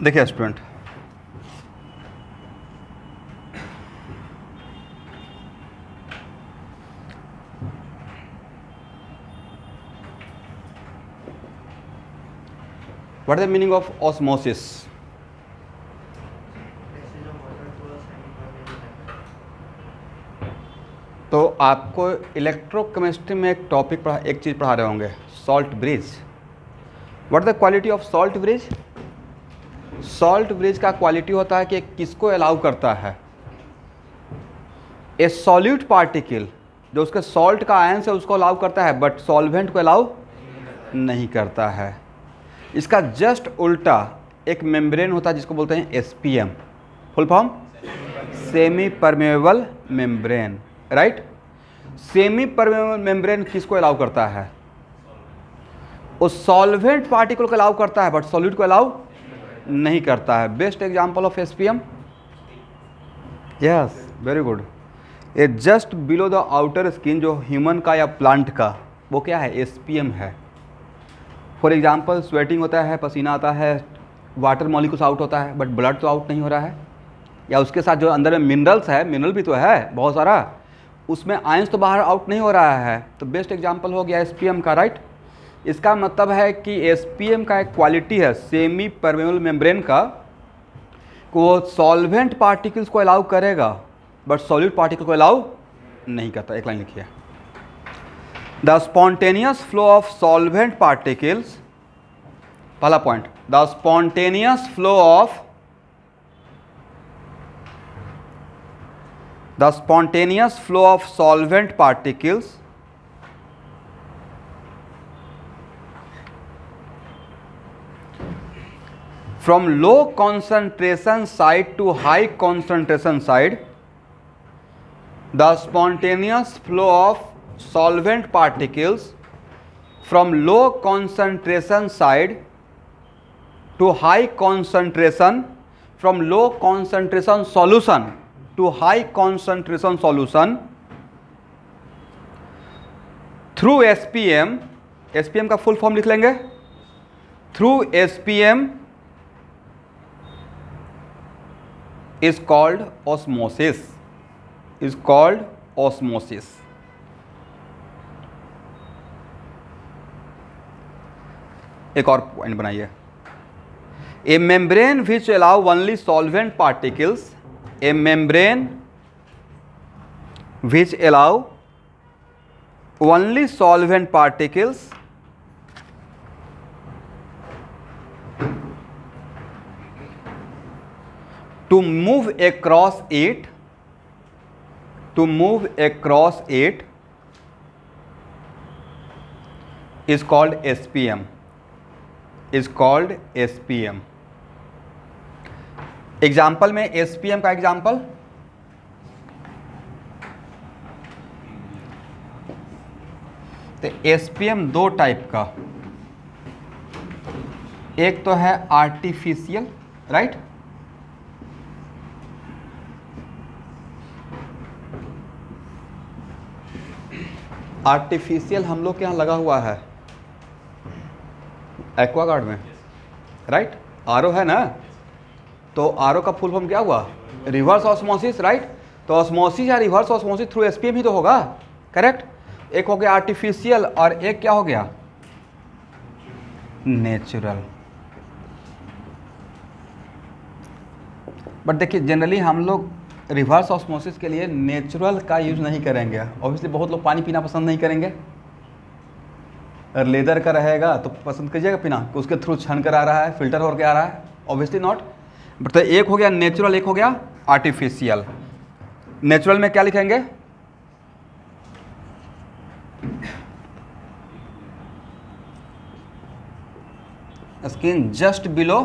देखिए student, what is the meaning of osmosis? तो आपको इलेक्ट्रोकेमिस्ट्री में एक टॉपिक पढ़ा, एक चीज़ पढ़ा रहे होंगे, salt bridge. What is the quality of salt bridge? Salt bridge का क्वालिटी होता है कि किसको अलाउ करता है, ए सॉल्यूट पार्टिकल जो उसके सॉल्ट का आयन है उसको अलाउ करता है, बट सॉल्वेंट को अलाउ नहीं करता है। इसका जस्ट उल्टा एक मेम्ब्रेन होता है जिसको बोलते हैं SPM, full form semi permeable membrane, right. Semi permeable membrane किसको अलाउ करता है? उस सॉल्वेंट पार्टिकल को अलाउ करता है बट सॉल्यूट को अलाउ नहीं करता है। Best example of SPM, yes, very good. ये just below the outer skin जो ह्यूमन का या प्लांट का, वो क्या है? एसपीएम है। फॉर एग्जांपल स्वेटिंग होता है, पसीना आता है, वाटर मॉलिक्यूल्स आउट होता है, बट ब्लड तो आउट नहीं हो रहा है। या उसके साथ जो अंदर में मिनरल्स है, मिनरल भी तो है बहुत सारा, उसमें आयंस तो बाहर आउट नहीं हो रहा है। तो बेस्ट एग्जांपल हो गया एसपीएम का, राइट। इसका मतलब है कि एसपीएम का एक क्वालिटी है सेमी परमेबल मेम्ब्रेन का, कि वो सॉल्वेंट पार्टिकल्स को अलाउ करेगा बट सॉल्यूट पार्टिकल को अलाउ नहीं करता। एक लाइन लिखिए, the spontaneous flow of solvent particles, पहला point, the spontaneous flow of solvent particles from low concentration side to high concentration side. The spontaneous flow of solvent particles from low concentration side to high concentration, from low concentration solution to high concentration solution through SPM, SPM का full form लिख लेंगे, through SPM is called osmosis, is called osmosis. एक और point बनाइए, a membrane which allow only solvent particles, a membrane which allow only solvent particles to move across it, to move across it is called SPM, is called SPM. Example में SPM का example, तो SPM दो type का, एक तो है artificial, right, artificial हम लोग के यहाँ लगा हुआ है एक्वागार्ड में, राइट, आरओ है ना, तो आरओ का फुल फॉर्म क्या हुआ? Reverse osmosis, right. तो ऑस्मोसिस या रिवर्स ऑस्मोसिस थ्रू एसपीएम ही तो होगा, करेक्ट। एक हो गया आर्टिफिशियल और एक क्या हो गया? नेचुरल। बट देखिए जनरली हम लोग रिवर्स ऑस्मोसिस के लिए नेचुरल का यूज नहीं करेंगे। ऑब्वियसली बहुत लोग पानी पीना पसंद नहीं करेंगे, अगर लेदर का रहेगा तो पसंद कीजिएगा पीना, उसके थ्रू छन कर आ रहा है, फिल्टर होकर आ रहा है, ऑब्वियसली नॉट। बट तो एक हो गया नेचुरल, एक हो गया आर्टिफिशियल। नेचुरल में क्या लिखेंगे? Skin just below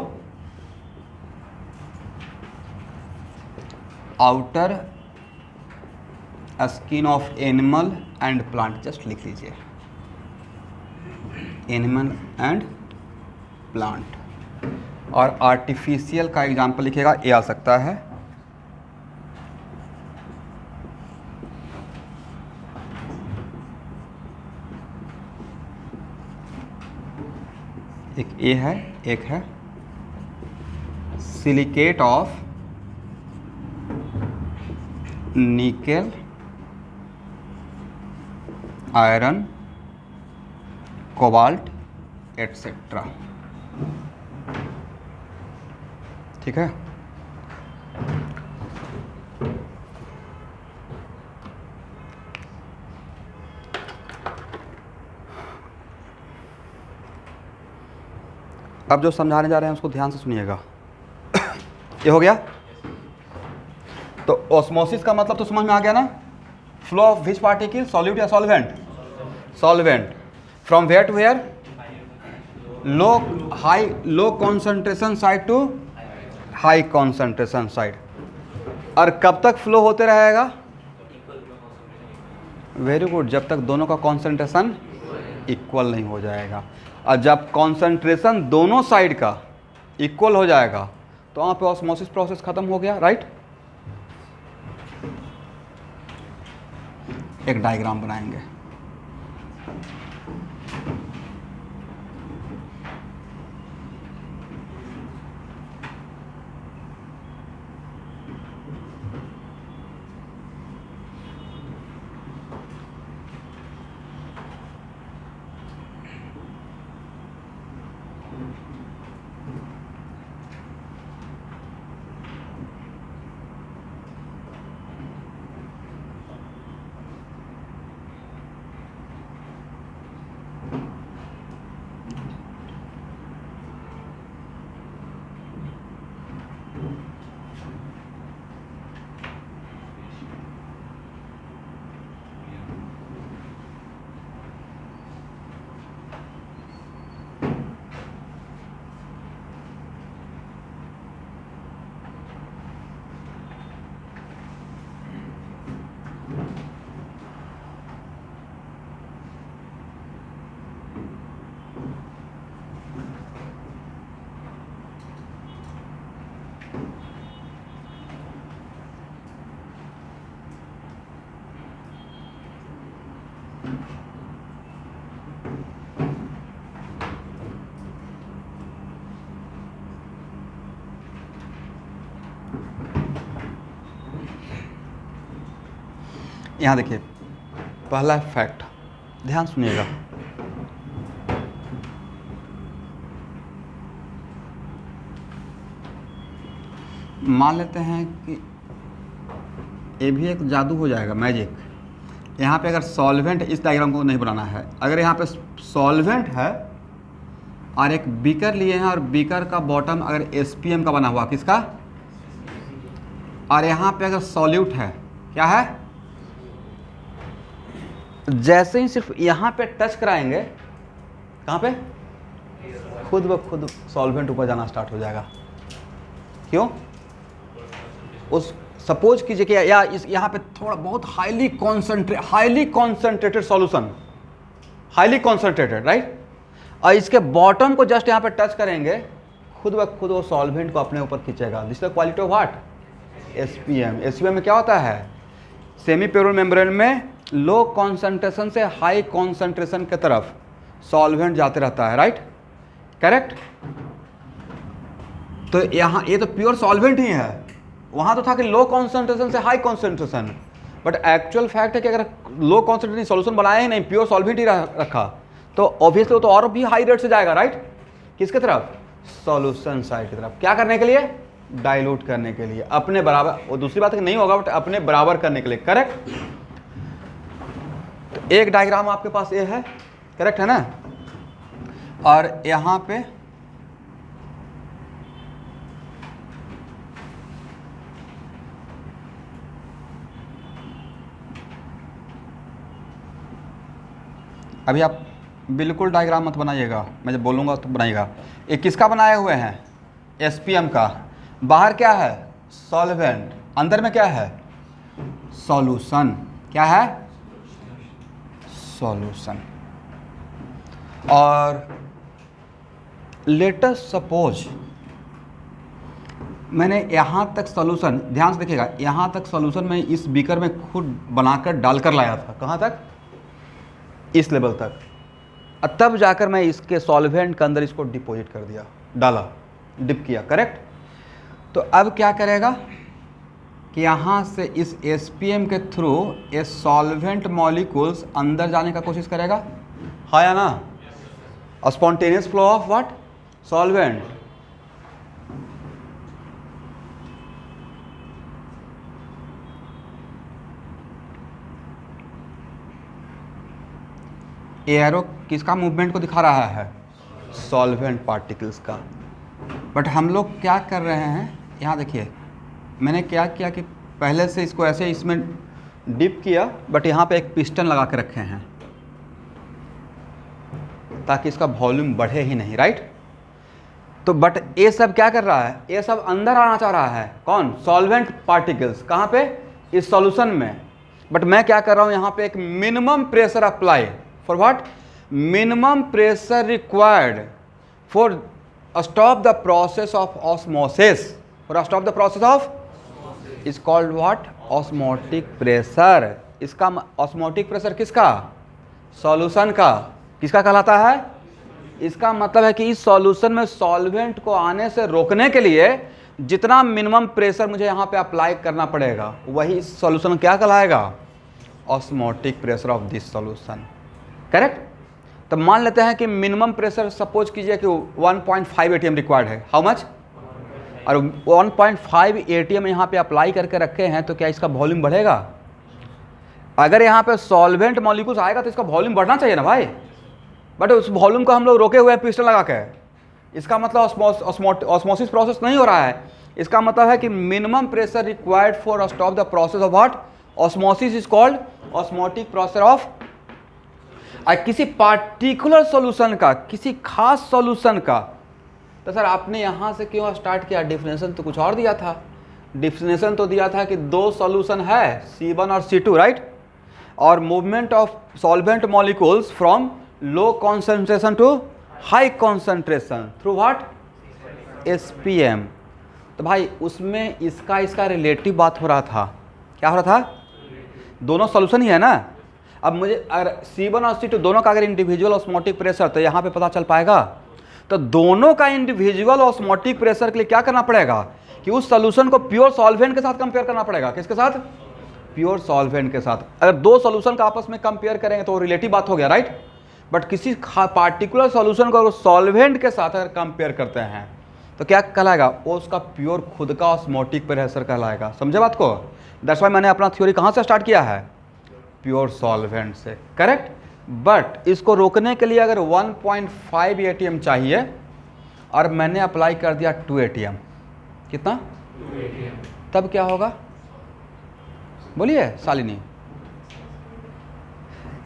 outer skin of animal and plant, just लिख लीजिए एनिमल एंड प्लांट। और आर्टिफिशियल का एग्जाम्पल लिखिएगा, ये आ सकता है एक ए है, एक है silicate of nickel, iron, cobalt etcetera. ठीक है। अब जो समझाने जा रहे हैं उसको ध्यान से सुनिएगा। ये हो गया। तो ऑस्मोसिस का मतलब तो समझ में आ गया ना, flow of which particle, solute या solvent, solvent, from where to where, low concentration side to high concentration side. और कब तक फ्लो होते रहेगा? वेरी गुड, जब तक दोनों का कॉन्सेंट्रेशन इक्वल नहीं हो जाएगा। और जब कॉन्सेंट्रेशन दोनों साइड का इक्वल हो जाएगा तो वहाँ पे ऑस्मोसिस प्रोसेस खत्म हो गया, राइट। एक डायग्राम बनाएंगे। यहाँ देखिए, पहला फैक्ट, ध्यान सुनिएगा। मान लेते हैं कि ये भी एक जादू हो जाएगा, मैजिक। यहाँ पे अगर सॉल्वेंट, इस डायग्राम को नहीं बनाना है, अगर यहाँ पे सॉल्वेंट है और एक बीकर लिए हैं और बीकर का बॉटम अगर SPM का बना हुआ, किसका, और यहाँ पे अगर सॉल्यूट है, क्या है, जैसे ही सिर्फ यहाँ पे टच कराएंगे, कहाँ पे, खुद ब खुद सॉल्वेंट ऊपर जाना स्टार्ट हो जाएगा। क्यों? उस सपोज कीजिए कि या इस यहाँ पे थोड़ा बहुत highly concentrated solution, highly concentrated, right, और इसके बॉटम को जस्ट यहाँ पे टच करेंगे, खुद ब खुद वो सॉल्वेंट को अपने ऊपर खींचेगा। This is the quality of what, SPM। SPM में क्या होता है, सेमी प्योरल मेम्ब्रेन में लो कॉन्सेंट्रेशन से हाई कॉन्सेंट्रेशन की तरफ सॉल्वेंट जाते रहता है, राइट, करेक्ट। तो यहाँ ये तो प्योर सॉल्वेंट ही है, वहाँ तो था कि लो कॉन्सेंट्रेशन से high concentration, but actual fact है कि अगर लो कॉन्सेंट्रेशन सॉल्यूशन बनाया ही नहीं, प्योर सॉल्वेंट ही रखा, तो ऑब्वियसली तो और भी हाई रेट से जाएगा, राइट, किसके तरफ, सॉल्यूशन साइड की तरफ। क्या करने के लिए, डाइल्यूट करने के लिए, अपने बराबर। वो दूसरी बात है कि नहीं होगा, बट अपने बराबर करने के लिए, करेक्ट। तो एक डायग्राम आपके पास ये है, करेक्ट है ना, और यहाँ पे अभी आप बिल्कुल डायग्राम मत बनाइएगा, मैं जब बोलूँगा तो बनाइएगा। ये किसका बनाए हुए हैं, SPM का। बाहर क्या है, सॉल्वेंट, अंदर में क्या है, सॉल्यूशन। क्या है, सॉल्यूशन। और लेट अस सपोज मैंने यहाँ तक सॉल्यूशन, ध्यान से देखिएगा, यहाँ तक सॉल्यूशन मैं इस बीकर में खुद बनाकर डालकर लाया था। कहाँ तक, इस लेवल तक। तब जाकर मैं इसके सॉल्वेंट के अंदर इसको डिपॉजिट कर दिया, डाला, डिप किया, करेक्ट। तो अब क्या करेगा कि यहाँ से इस SPM के थ्रू ये सॉल्वेंट मॉलिक्यूल्स अंदर जाने का कोशिश करेगा, हाँ या ना? Spontaneous flow of what? Solvent. Arrow किसका मूवमेंट को दिखा रहा है? सॉल्वेंट पार्टिकल्स का। बट हम लोग क्या कर रहे हैं, यहाँ देखिए मैंने क्या किया कि पहले से इसको ऐसे इसमें डिप किया, बट यहाँ पे एक पिस्टन लगा के रखे हैं ताकि इसका वॉल्यूम बढ़े ही नहीं, राइट? तो बट ये सब क्या कर रहा है, ये सब अंदर आना चाह रहा है। कौन? Solvent particles. कहाँ पे? इस सॉल्यूशन में। बट मैं क्या कर रहा हूँ, यहाँ पे एक minimum pressure apply for what? Minimum pressure required for stop the process of osmosis. For stop the process of is called what? Osmotic pressure. इसका ऑस्मोटिक प्रेशर किसका? सॉल्यूशन का। किसका कहलाता है? इसका मतलब है कि इस सॉल्यूशन में सॉल्वेंट को आने से रोकने के लिए जितना मिनिमम प्रेशर मुझे यहाँ पे अप्लाई करना पड़ेगा वही इस सॉल्यूशन क्या कहलाएगा? Osmotic pressure of this solution. Correct? तो मान लेते हैं कि मिनिमम प्रेशर सपोज कीजिए कि 1.5 ATM रिक्वायर्ड है। How much? और 1.5 ATM यहाँ पे अप्लाई करके रखे हैं, तो क्या इसका वॉल्यूम बढ़ेगा? अगर यहाँ पे सॉल्वेंट मॉलिक्यूल्स आएगा तो इसका वॉल्यूम बढ़ना चाहिए ना भाई। बट उस वॉल्यूम को हम लोग रोके हुए हैं पिस्टन लगा के। इसका मतलब ऑस्मोसिस प्रोसेस नहीं हो रहा है। इसका मतलब है कि minimum pressure required for stop the process of what? Osmosis is called osmotic pressure of. किसी पार्टिकुलर सॉल्यूशन का, किसी खास सॉल्यूशन का। तो सर आपने यहाँ से क्यों स्टार्ट किया? डेफिनेशन तो कुछ और दिया था। डेफिनेशन तो दिया था कि दो सॉल्यूशन है C1 और C2, राइट? और movement of solvent molecules from low concentration to high concentration through what? SPM। तो भाई उसमें इसका रिलेटिव बात हो रहा था। क्या हो रहा था? दोनों सॉल्यूशन ही है ना। अब मुझे अगर C1 और C2 दोनों का अगर इंडिविजुअल ऑस्मोटिक प्रेशर तो यहाँ पे पता चल पाएगा। तो दोनों का इंडिविजुअल ऑस्मोटिक प्रेशर के लिए क्या करना पड़ेगा कि उस सॉल्यूशन को प्योर सॉल्वेंट के साथ कंपेयर करना पड़ेगा। किसके साथ? प्योर सॉल्वेंट के साथ। अगर दो सॉल्यूशन का आपस में कंपेयर करेंगे तो रिलेटिव बात हो गया, राइट? बट किसी पार्टिकुलर सॉल्यूशन को सॉल्वेंट के साथ अगर कंपेयर करते हैं तो क्या कहलाएगा? वो उसका प्योर खुद का ऑस्मोटिक प्रेशर कहलाएगा। समझे बात को? दैट्स व्हाई मैंने अपना थ्योरी कहाँ से स्टार्ट किया है? प्योर सॉल्वेंट से। करेक्ट? बट इसको रोकने के लिए अगर 1.5 ATM चाहिए और मैंने अप्लाई कर दिया 2 ATM, कितना? 2 ATM। तब क्या होगा? बोलिए शालिनी।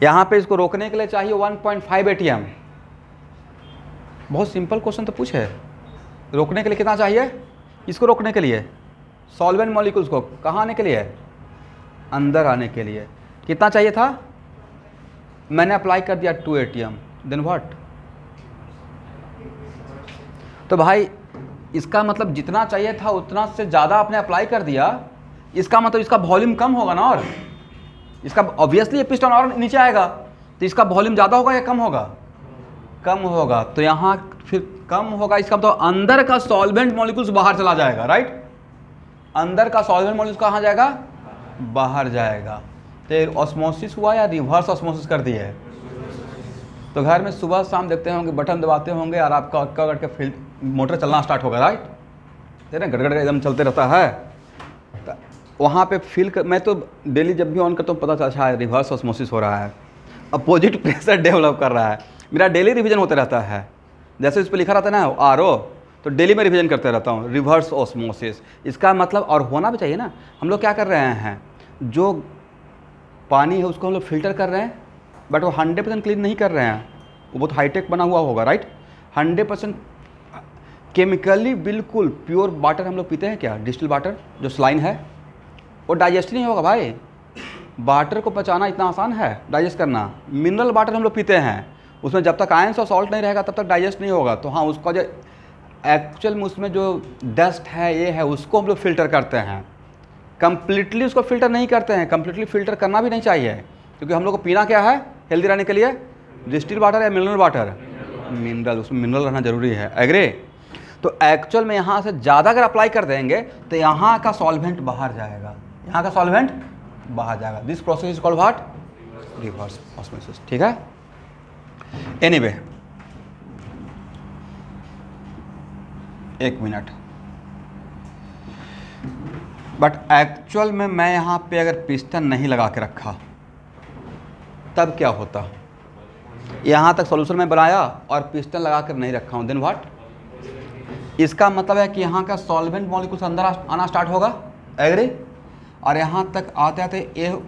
यहाँ पे इसको रोकने के लिए चाहिए 1.5 ATM। बहुत सिंपल क्वेश्चन तो पूछे। रोकने के लिए कितना चाहिए? इसको रोकने के लिए सॉल्वेंट मॉलिक्यूल्स को कहाँ आने के लिए? अंदर आने के लिए कितना चाहिए था? मैंने अप्लाई कर दिया 2 ATM। Then what? तो भाई इसका मतलब जितना चाहिए था उतना से ज़्यादा आपने अप्लाई कर दिया। इसका मतलब इसका वॉल्यूम कम होगा ना। और इसका ऑब्वियसली पिस्टन और नीचे आएगा तो इसका वॉल्यूम ज़्यादा होगा या कम होगा? कम होगा। तो यहाँ फिर कम होगा, इसका मतलब अंदर का सॉल्वेंट मॉलिक्यूल्स बाहर चला जाएगा, राइट? अंदर का सॉल्वेंट मॉलिक्यूल्स कहाँ जाएगा? बाहर जाएगा। तो ऑस्मोसिस हुआ या रिवर्स ऑस्मोसिस कर दी है? तो घर में सुबह शाम देखते होंगे, बटन दबाते होंगे और आपका अक्का करके फील्ड मोटर चलना स्टार्ट होगा, राइट? देख रहे गड़गड़ एकदम चलते रहता है। तो वहाँ पे फील कर, मैं तो डेली जब भी ऑन करता हूँ पता चला है रिवर्स ऑस्मोसिस हो रहा है, अपोजिट प्रेशर डेवलप कर रहा है। मेरा डेली रिवीजन होता रहता है। जैसे इस पर लिखा रहता है ना RO, तो डेली में रिवीजन करते रहता हूँ रिवर्स ऑस्मोसिस। इसका मतलब, और होना भी चाहिए ना। हम लोग क्या कर रहे हैं, जो पानी है उसको हम लोग फिल्टर कर रहे हैं, बट वो 100% क्लीन नहीं कर रहे हैं। वो बहुत हाईटेक बना हुआ होगा, राइट? 100% केमिकली बिल्कुल प्योर वाटर हम लोग पीते हैं क्या? डिस्टिल वाटर जो सलाइन है, वो डाइजेस्ट नहीं होगा भाई। वाटर को पचाना इतना आसान है, डाइजेस्ट करना। मिनरल वाटर हम लोग पीते हैं, उसमें जब तक आयंस और सॉल्ट नहीं रहेगा तब तक डाइजेस्ट नहीं होगा। तो हाँ, उसका जो एक्चुअल में उसमें जो डस्ट है ये है, उसको हम लोग फिल्टर करते हैं। कंप्लीटली उसको फिल्टर नहीं करते हैं, कंप्लीटली फिल्टर करना भी नहीं चाहिए, क्योंकि हम लोग को पीना क्या है हेल्दी रहने के लिए? डिस्टिल वाटर या मिनरल वाटर? मिनरल, उसमें मिनरल रहना जरूरी है। एग्री? तो एक्चुअल में यहाँ से ज़्यादा अगर अप्लाई कर देंगे तो यहाँ का सॉल्वेंट बाहर जाएगा, यहाँ का सॉल्वेंट बाहर जाएगा। This process is called what? Reverse osmosis. ठीक है, एनीवे एक मिनट। बट एक्चुअल में मैं यहाँ पे अगर पिस्टन नहीं लगा के रखा तब क्या होता? यहाँ तक सॉल्यूशन में बनाया और पिस्टन लगा कर नहीं रखा हूँ, देन व्हाट? इसका मतलब है कि यहाँ का सॉल्वेंट मॉलिक्यूल्स अंदर आना स्टार्ट होगा, एग्री? और यहाँ तक आते आते ये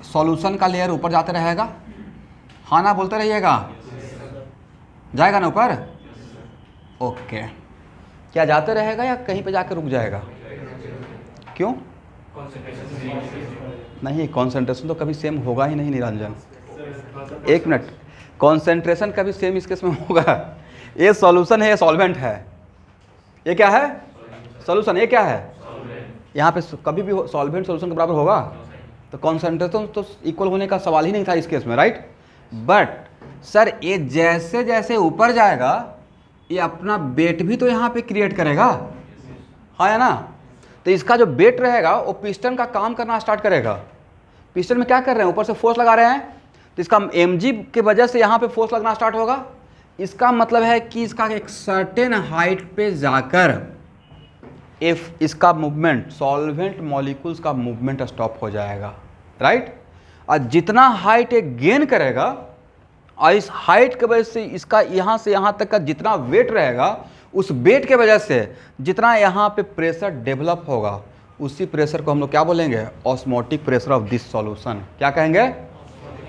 सॉल्यूशन का लेयर ऊपर जाते रहेगा, हाँ ना बोलते रहिएगा, जाएगा ना ऊपर? ओके, क्या जाते रहेगा या कहीं पे जाकर रुक जाएगा? क्यों नहीं? कॉन्सेंट्रेशन तो कभी सेम होगा ही नहीं निरंजन। एक मिनट, कॉन्सेंट्रेशन कभी सेम इस केस में होगा? ये सॉल्यूशन है, ये सॉल्वेंट है, ये क्या है? सॉल्यूशन। ये क्या है? यहाँ पे कभी भी सॉल्वेंट सॉल्यूशन के बराबर होगा? तो कॉन्सेंट्रेशन तो इक्वल होने का सवाल ही नहीं था इस केस में, राइट? बट सर ये जैसे जैसे ऊपर जाएगा ये अपना वेट भी तो यहाँ पे क्रिएट करेगा, हाँ या ना? तो इसका जो वेट रहेगा वो पिस्टन का काम करना स्टार्ट करेगा। पिस्टन में क्या कर रहे हैं? ऊपर से फोर्स लगा रहे हैं, तो इसका mg के वजह से यहाँ पे फोर्स लगना स्टार्ट होगा। इसका मतलब है कि इसका एक सर्टेन हाइट पे जाकर इफ इसका मूवमेंट, सॉल्वेंट मॉलिक्यूल्स का मूवमेंट स्टॉप हो जाएगा, राइट? और जितना हाइट एक गेन करेगा और इस हाइट के वजह से इसका यहाँ से यहाँ तक का जितना वेट रहेगा, उस वेट के वजह से जितना यहाँ पे प्रेशर डेवलप होगा, उसी प्रेशर को हम लोग क्या बोलेंगे? Osmotic pressure of this solution. क्या कहेंगे?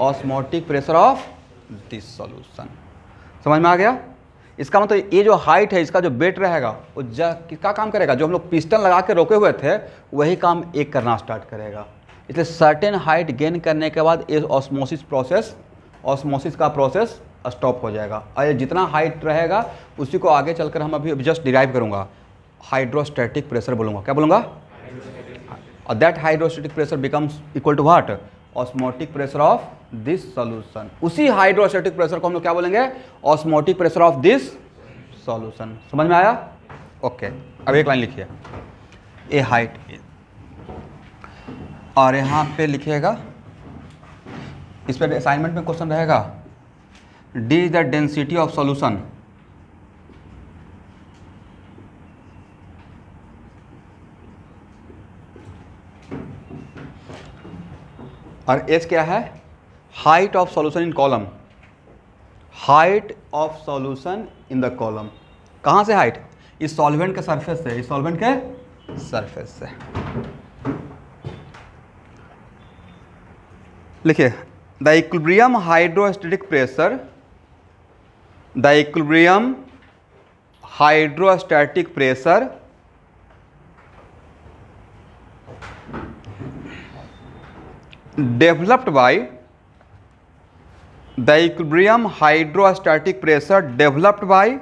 Osmotic pressure of this solution. समझ में आ गया? इसका मतलब ये जो हाइट है, इसका जो वेट रहेगा वो किसका काम करेगा? जो हम लोग पिस्टन लगा के रोके हुए थे वही काम एक करना स्टार्ट करेगा। इसलिए सर्टेन हाइट गेन करने के बाद ये ऑस्मोसिस का प्रोसेस स्टॉप हो जाएगा। और ये जितना हाइट रहेगा उसी को आगे चलकर हम अभी जस्ट डिराइव करूँगा, हाइड्रोस्टैटिक प्रेशर बोलूँगा। क्या बोलूँगा? और that hydrostatic pressure becomes equal to what? Osmotic pressure of this solution. उसी हाइड्रोस्टैटिक प्रेशर को हम लोग क्या बोलेंगे? Osmotic pressure of this solution. समझ में आया? ओके, अब एक लाइन लिखिए, ए हाइट, और यहाँ पे लिखिएगा, इस पर असाइनमेंट में क्वेश्चन रहेगा, D is the density of solution. और एच क्या है? Height of solution in column. Height of solution in the column. कहाँ से हाइट? इस सॉल्वेंट के सरफेस से, इस सॉल्वेंट के सरफेस से। लिखिए, the equilibrium hydrostatic pressure, the equilibrium hydrostatic pressure developed by the equilibrium hydrostatic pressure developed by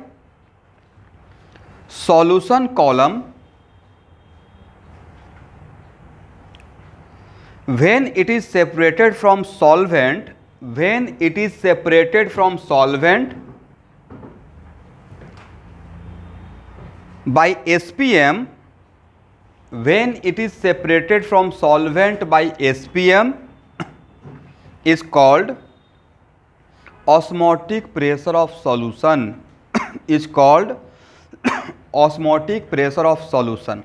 solution column when it is separated from solvent, when it is separated from solvent by SPM, when it is separated from solvent by SPM is called osmotic pressure of solution is called osmotic pressure of solution।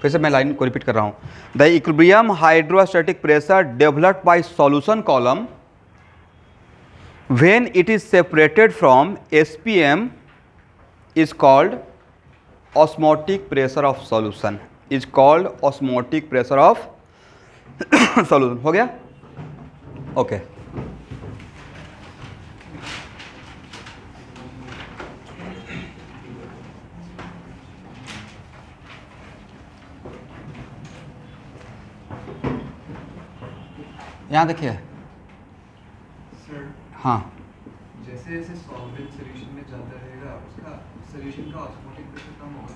फिर से मैं line को repeat कर रहा हूँ, the equilibrium hydrostatic pressure developed by solution column when it is separated from SPM is called osmotic pressure of solution, is called osmotic pressure of solution। हो गया? Okay. यहाँ देखिए, हाँ, जैसे जैसे सॉल्वेंट सॉल्यूशन में जाता रहेगा उसका सॉल्यूशन का ऑस्मोटिक प्रेशर कम होगा।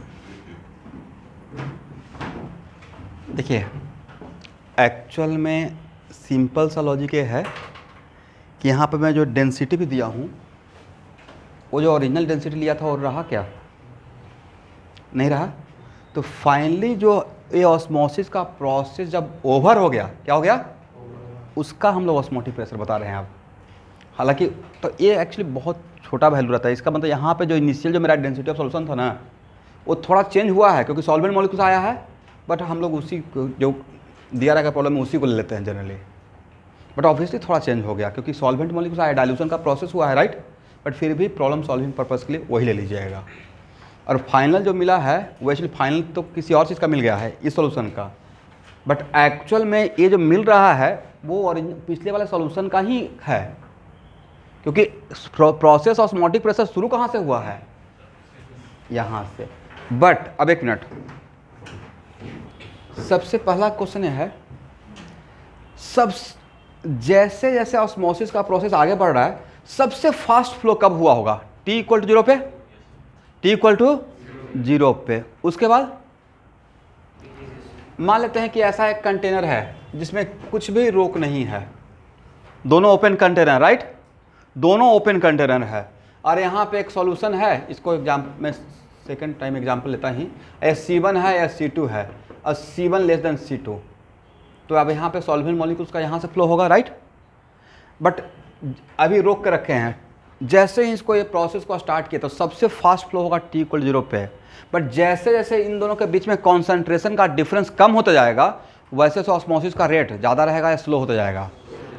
देखिए एक्चुअल में सिंपल सा लॉजिक ये है, कि यहाँ पे मैं जो डेंसिटी भी दिया हूँ, वो जो ओरिजिनल डेंसिटी लिया था वो रहा क्या? नहीं रहा। तो फाइनली जो ये ऑस्मोसिस का प्रोसेस जब ओवर हो गया, क्या हो गया? उसका हम लोग ऑस्मोटिक प्रेशर बता रहे हैं अब। हालांकि तो ये एक्चुअली बहुत छोटा वैल्यू रहता है। इसका मतलब यहाँ पे जो इनिशियल जो मेरा डेंसिटी ऑफ सॉल्यूशन था ना, वो थोड़ा चेंज हुआ है क्योंकि सॉल्वेंट मॉलिक्यूल्स आया है, बट हम लोग उसी को जो दिया रहेगा प्रॉब्लम में उसी को ले लेते हैं जनरली। बट ऑब्वियसली थोड़ा चेंज हो गया क्योंकि सॉल्वेंट मॉलिक्यूल्स आया, डाइल्यूशन का प्रोसेस हुआ है, राइट। बट फिर भी प्रॉब्लम सॉल्विंग पर्पज़ के लिए वही ले लीजिएगा। और फाइनल जो मिला है वो एक्चुअली फाइनल तो किसी और चीज़ का मिल गया है, इस सॉल्यूशन का। बट एक्चुअल में ये जो मिल रहा है वो पिछले वाले सॉल्यूशन का ही है, क्योंकि प्रोसेस ऑस्मोटिक प्रेशर शुरू कहाँ से हुआ है? यहाँ से। बट अब एक मिनट, सबसे पहला क्वेश्चन है, सब जैसे जैसे ऑस्मोसिस का प्रोसेस आगे बढ़ रहा है, सबसे फास्ट फ्लो कब हुआ होगा? t इक्वल टू 0 पे, t इक्वल टू 0 पे। उसके बाद मान लेते हैं कि ऐसा एक कंटेनर है जिसमें कुछ भी रोक नहीं है, दोनों ओपन कंटेनर, राइट, दोनों ओपन कंटेनर है, और यहाँ पे एक सॉल्यूशन है। इसको मैं सेकंड टाइम एग्जांपल लेता ही, C1 है या C2 है, और C1 लेस देन C2, तो अब यहाँ पे सॉल्वेंट मॉलिक्यूल्स का यहाँ से फ्लो होगा, राइट। बट अभी रोक के रखे हैं, जैसे ही इसको ये प्रोसेस को स्टार्ट किया तो सबसे फास्ट फ्लो होगा t इक्वल 0 पे। बट जैसे जैसे इन दोनों के बीच में कॉन्सेंट्रेशन का डिफरेंस कम होता जाएगा, वैसे से ऑस्मोसिस का रेट ज़्यादा रहेगा या स्लो होता जाएगा,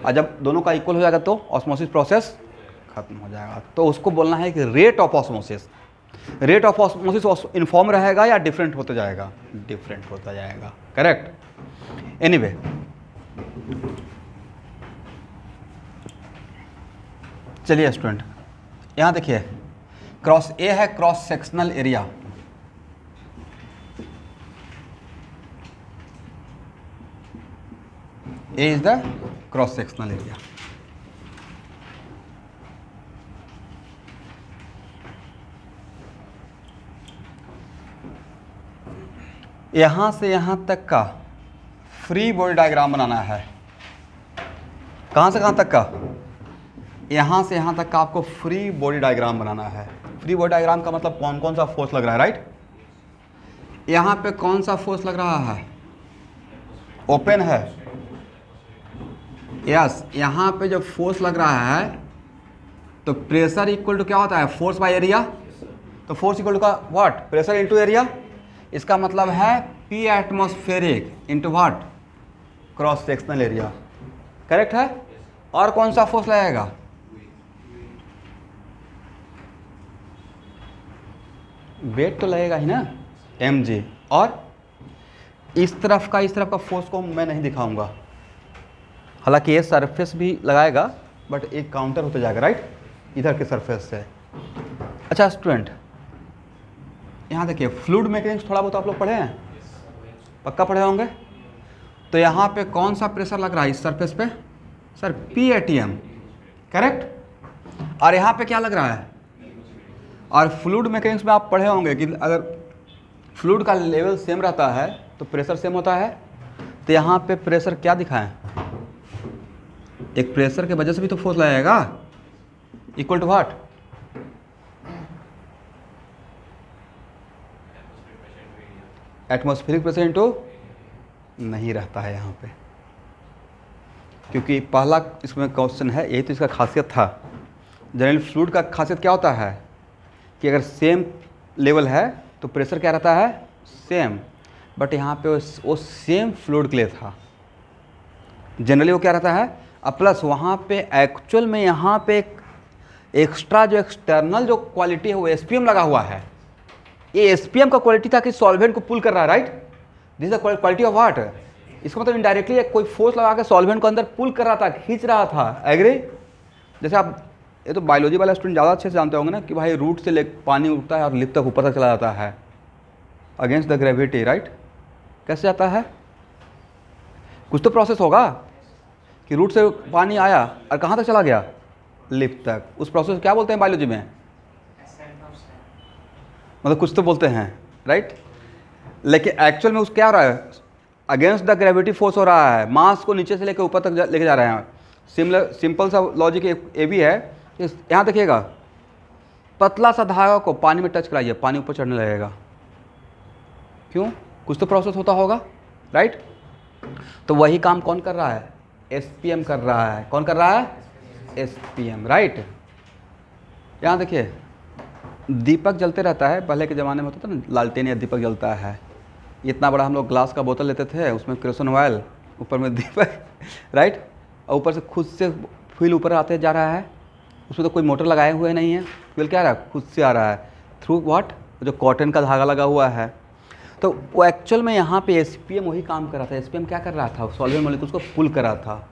और जब दोनों का इक्वल हो जाएगा तो ऑस्मोसिस प्रोसेस खत्म हो जाएगा। तो उसको बोलना है कि rate of osmosis, rate of osmosis inform रहेगा या डिफरेंट होता जाएगा? डिफरेंट होता जाएगा, करेक्ट। एनीवे, चलिए स्टूडेंट, यहाँ देखिए, क्रॉस ए है cross sectional area, A is the cross sectional area. यहाँ से यहाँ तक का फ्री बॉडी डायग्राम बनाना है। कहाँ से कहाँ तक का? यहाँ से यहाँ तक का आपको फ्री बॉडी डायग्राम बनाना है। फ्री बॉडी डायग्राम का मतलब कौन कौन सा फोर्स लग रहा है, राइट। यहाँ पे कौन सा फोर्स लग रहा है? ओपन है, यस। यहाँ पे जो फोर्स लग रहा है तो प्रेशर इक्वल टू क्या होता है? Force by area. तो फोर्स इक्वल टू का व्हाट? Pressure into area. इसका मतलब है P atmospheric into what? Cross sectional area, correct है। और कौन सा फोर्स लगेगा? वेट तो लगेगा ही ना, mg। और इस तरफ का फोर्स को मैं नहीं दिखाऊंगा, हालांकि ये सरफेस भी लगाएगा बट एक काउंटर होते जाएगा, राइट, इधर के सरफेस से। अच्छा स्टूडेंट, यहाँ देखिए, फ्लूइड मैकेनिक्स थोड़ा बहुत आप लोग पढ़े हैं, पक्का पढ़े होंगे। तो यहाँ पे कौन सा प्रेशर लग रहा है इस सरफेस पे? Sir P ATM, correct. और यहाँ पे क्या लग रहा है? और फ्लूइड मैकेनिक्स में आप पढ़े होंगे कि अगर फ्लूइड का लेवल सेम रहता है तो प्रेशर सेम होता है। तो यहाँ पे प्रेशर क्या दिखाएं? एक प्रेशर के वजह से भी तो फोर्स लगेगा, equal to what? Atmospheric pressure into नहीं रहता है यहाँ पे, क्योंकि पहला इसमें क्वेश्चन है, यही तो इसका खासियत था। जनरल फ्लूइड का खासियत क्या होता है कि अगर सेम लेवल है तो प्रेशर क्या रहता है? सेम। बट यहाँ पे वो सेम फ्लूइड के लिए था, जनरली वो क्या रहता है? प्लस वहाँ पे एक्चुअल में यहाँ पे एक एक्स्ट्रा जो एक्सटर्नल जो क्वालिटी है वो SPM लगा हुआ है। ये SPM का क्वालिटी था कि सॉल्वेंट को पुल कर रहा है, right. This is the quality of what? इसका मतलब इनडायरेक्टली कोई फोर्स लगा के सॉल्वेंट को अंदर पुल कर रहा था, खींच रहा था, एग्री। जैसे आप, ये तो बायोलॉजी वाला स्टूडेंट ज़्यादा अच्छे से जानते होंगे ना कि भाई रूट से ले पानी उठता है और लिप तक ऊपर तक चला जाता है अगेंस्ट द ग्रेविटी, राइट। कैसे जाता है? कुछ तो प्रोसेस होगा कि रूट से पानी आया और कहाँ तक चला गया? लिप तक। उस प्रोसेस को क्या बोलते हैं बायोलॉजी में? मतलब कुछ तो बोलते हैं, राइट। लेकिन एक्चुअल में उस क्या हो रहा है? अगेंस्ट द ग्रेविटी फोर्स हो रहा है, मास को नीचे से लेकर ऊपर तक लेके जा रहे हैं। सिंपल सा लॉजिक ये भी है कि यहाँ देखिएगा, पतला सा धागा को पानी में टच कराइए, पानी ऊपर चढ़ने लगेगा। क्यों? कुछ तो प्रोसेस होता होगा, राइट? तो वही काम कौन कर रहा है? एसपीएम कर रहा है। कौन कर रहा है? SPM, right? यहाँ देखिए, दीपक जलते रहता है। पहले के ज़माने में होता था ना, लालटेन या दीपक जलता है। इतना बड़ा हम लोग ग्लास का बोतल लेते थे, उसमें केरोसिन ऑयल, ऊपर में दीपक, राइट? और ऊपर से खुद से फ्यूल ऊपर आते जा रहा है। उसमें तो कोई मोटर लगाए हुए नहीं है, फ्यूल क्या आ रहा है? खुद से आ रहा है। Through what? जो कॉटन का धागा लगा हुआ है। तो वो एक्चुअल में यहाँ पे एसपीएम वही काम कर रहा था। एसपीएम क्या कर रहा था? सॉल्वेंट मॉलिक्यूल्स को पुल कर रहा था।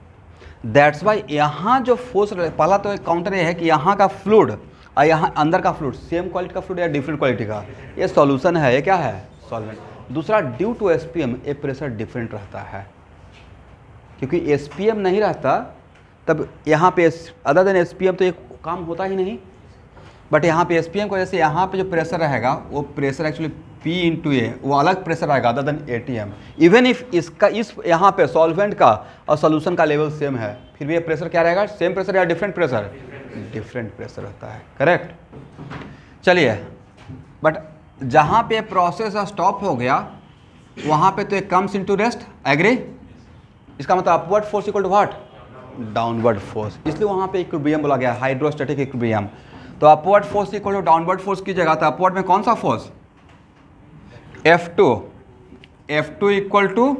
दैट्स वाई यहाँ जो फोर्स, पहला तो एक काउंटर ये है कि यहाँ का फ्लूइड और यहाँ अंदर का फ्लूइड सेम क्वालिटी का फ्लूइड या डिफरेंट क्वालिटी का, ये सॉल्यूशन है, ये क्या है? सॉल्वेंट। दूसरा, ड्यू टू एसपीएम ये प्रेशर डिफरेंट रहता है, क्योंकि एसपीएम नहीं रहता तब यहाँ पे अदर देन एसपीएम तो ये काम होता ही नहीं। बट यहाँ पे एसपीएम को वजह से यहाँ पे जो प्रेशर रहेगा वो प्रेशर एक्चुअली P इंटू ए, वो अलग प्रेशर आएगा other than ATM. Even if इसका इस यहाँ पे सॉल्वेंट का और सॉल्यूशन का लेवल सेम है, फिर भी ये प्रेशर क्या रहेगा? सेम प्रेशर या डिफरेंट प्रेशर? डिफरेंट प्रेशर रहता है, करेक्ट? चलिए, बट जहाँ पे प्रोसेस स्टॉप हो गया वहाँ पे तो एक कम्स इनटू रेस्ट, एग्री? इसका मतलब upward force equal to what? Downward force. इसलिए वहाँ पे इक्विलिब्रियम बोला गया, हाइड्रोस्टैटिक इक्विलिब्रियम। तो upward force equal to downward force की जगह, तो अपवर्ड में कौन सा फोर्स? F2 इक्वल टू,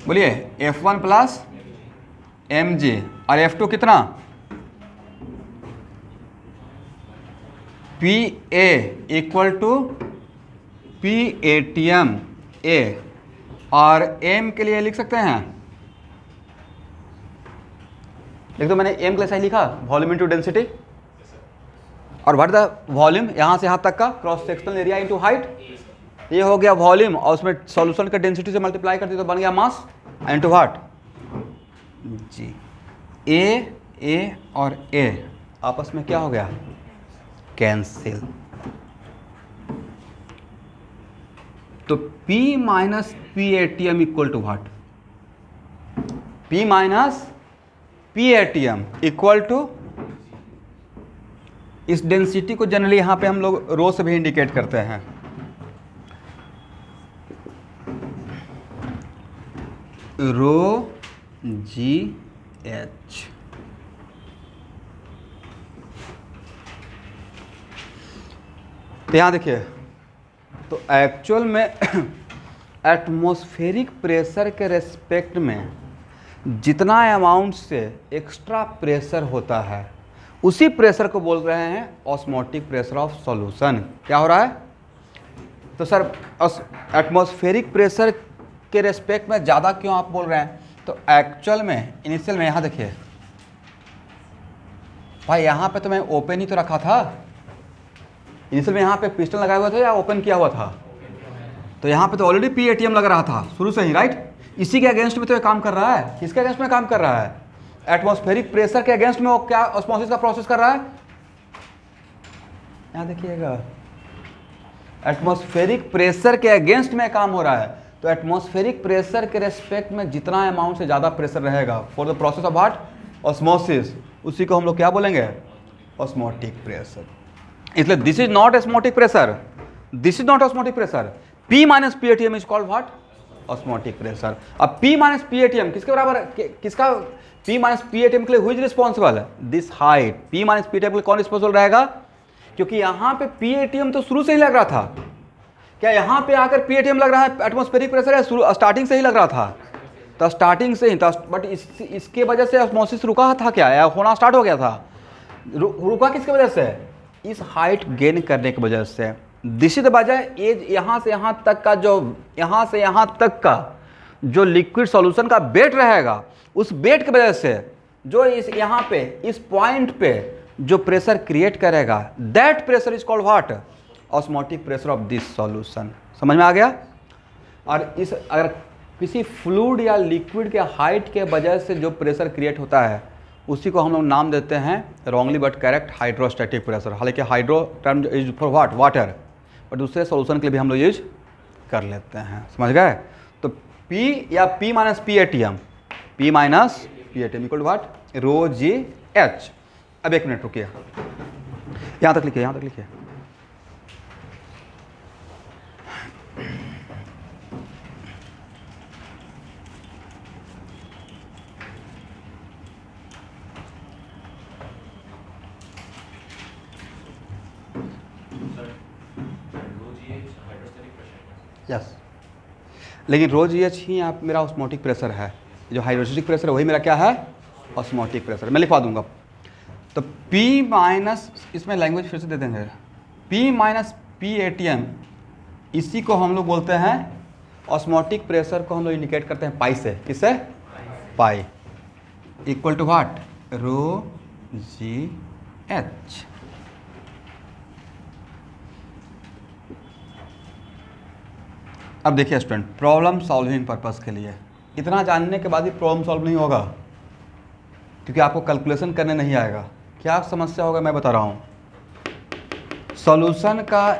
बोलिए, F1 प्लस mg, और F2 कितना? PA equal to PATM A, और m के लिए लिख सकते हैं, लिख दो, मैंने m के लिए सही लिखा, वॉल्यूम इनटू डेंसिटी। और व्हाट द वॉल्यूम? यहाँ से यहाँ तक का cross sectional area into height, ये हो गया वॉल्यूम, और उसमें सॉल्यूशन का डेंसिटी से मल्टीप्लाई करते तो बन गया मास इनटू व्हाट? जी। ए और ए आपस में क्या हो गया? कैंसिल। तो P minus PATM equal to what? P minus PATM equal to, इस डेंसिटी को जनरली यहाँ पे हम लोग रो से भी इंडिकेट करते हैं। रो GH। तो यहाँ देखिए, तो एक्चुअल में एटमॉस्फेरिक प्रेशर के रेस्पेक्ट में जितना अमाउंट से एक्स्ट्रा प्रेशर होता है उसी प्रेशर को बोल रहे हैं ऑस्मोटिक प्रेशर ऑफ सॉल्यूशन। क्या हो रहा है? तो सर एटमॉस्फेरिक प्रेशर के रेस्पेक्ट में ज़्यादा क्यों आप बोल रहे हैं? तो एक्चुअल में इनिशियल में यहाँ देखिए भाई, यहाँ पे तो मैं ओपन ही तो रखा था। इनिशियल में यहाँ पे पिस्टन लगाया हुआ था या ओपन किया हुआ था? तो यहाँ पे तो ऑलरेडी PATM लग रहा था शुरू से ही, राइट? इसी के अगेंस्ट में तो ये काम कर रहा है। किसके अगेंस्ट में काम कर रहा है? एटमॉस्फेरिक प्रेशर के अगेंस्ट में वो क्या ऑस्मोसिस का प्रोसेस कर रहा है? यहाँ देखिएगा, एटमॉस्फेरिक प्रेशर के अगेंस्ट में काम हो रहा है। तो एटमॉस्फेरिक प्रेशर के रेस्पेक्ट में जितना अमाउंट से ज़्यादा प्रेशर रहेगा for the process of what? Osmosis, उसी को हम लोग क्या बोलेंगे? Osmotic pressure. इसलिए this is not osmotic pressure, this is not osmotic pressure. P minus PATM is called what? Osmotic pressure. अब P माइनस PATM किसके बराबर है? किसका? P माइनस PATM के लिए हुई रिस्पॉन्सिबल है? This height. P minus PATM के लिए कौन रिस्पॉन्सिबल रहेगा? क्योंकि यहाँ पे PATM तो शुरू से ही लग रहा था। क्या यहाँ पे आकर PATM लग रहा है एटमॉस्फेरिक प्रेशर है? स्टार्टिंग से ही लग रहा था। तो स्टार्टिंग से ही था, बट इसके वजह से ऑस्मोसिस रुका था क्या, या होना स्टार्ट हो गया था? रुका किसके वजह से? इस हाइट गेन करने की वजह से। दिस इज द वजह एज यहाँ से यहाँ तक का जो लिक्विड सॉल्यूशन का वेट रहेगा, उस वेट की वजह से जो इस यहाँ पे इस पॉइंट पे जो प्रेशर क्रिएट करेगा, that pressure is called what? Osmotic pressure of this solution. समझ में आ गया? और इस अगर किसी फ्लूइड या लिक्विड के हाइट के वजह से जो प्रेशर क्रिएट होता है उसी को हम लोग नाम देते हैं, wrongly but correct, hydrostatic pressure. हालांकि hydro term is for what? Water, और दूसरे सॉल्यूशन के लिए भी हम लोग यूज कर लेते हैं। समझ गए? तो P या P minus PATM, P minus P ATM equal to what rho g h. अब एक मिनट रुकिए, यहाँ तक लिखिए, यहाँ तक लिखिए। यस, लेकिन रो जी एच ही यहाँ पे मेरा ऑस्मोटिक प्रेशर है, जो हाइड्रोस्टेटिक प्रेशर है वही मेरा क्या है ऑस्मोटिक प्रेशर। मैं लिखवा दूंगा। तो P माइनस, इसमें लैंग्वेज फिर से दे देंगे, P माइनस पी एटीएम, इसी को हम लोग बोलते हैं ऑस्मोटिक प्रेशर को हम लोग इंडिकेट करते हैं पाई से। किससे? Pi equal to what rho g h. अब देखिए स्टूडेंट, प्रॉब्लम सॉल्विंग पर्पस के लिए इतना जानने के बाद भी प्रॉब्लम सॉल्व नहीं होगा, क्योंकि आपको कैलकुलेशन करने नहीं आएगा। क्या समस्या होगा मैं बता रहा हूँ। सॉल्यूशन का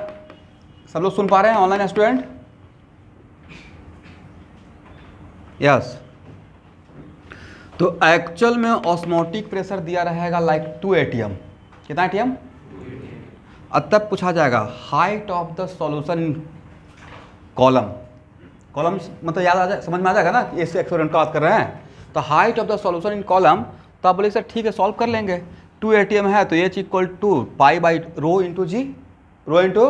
सब लोग सुन पा रहे हैं ऑनलाइन स्टूडेंट? यस। तो एक्चुअल में ऑस्मोटिक प्रेशर दिया रहेगा लाइक 2 एटीएम। कितना एटीएम? अब तब पूछा जाएगा height of the solution in column. Column मतलब याद आ जाए, समझ में आ जाएगा ना कि इससे एक्सपेरिमेंट का बात कर रहे हैं। तो height of the solution in column, तो आप बोले सर ठीक है सॉल्व कर लेंगे। 2 एटीएम है तो H equal to pi by rho into G, rho into,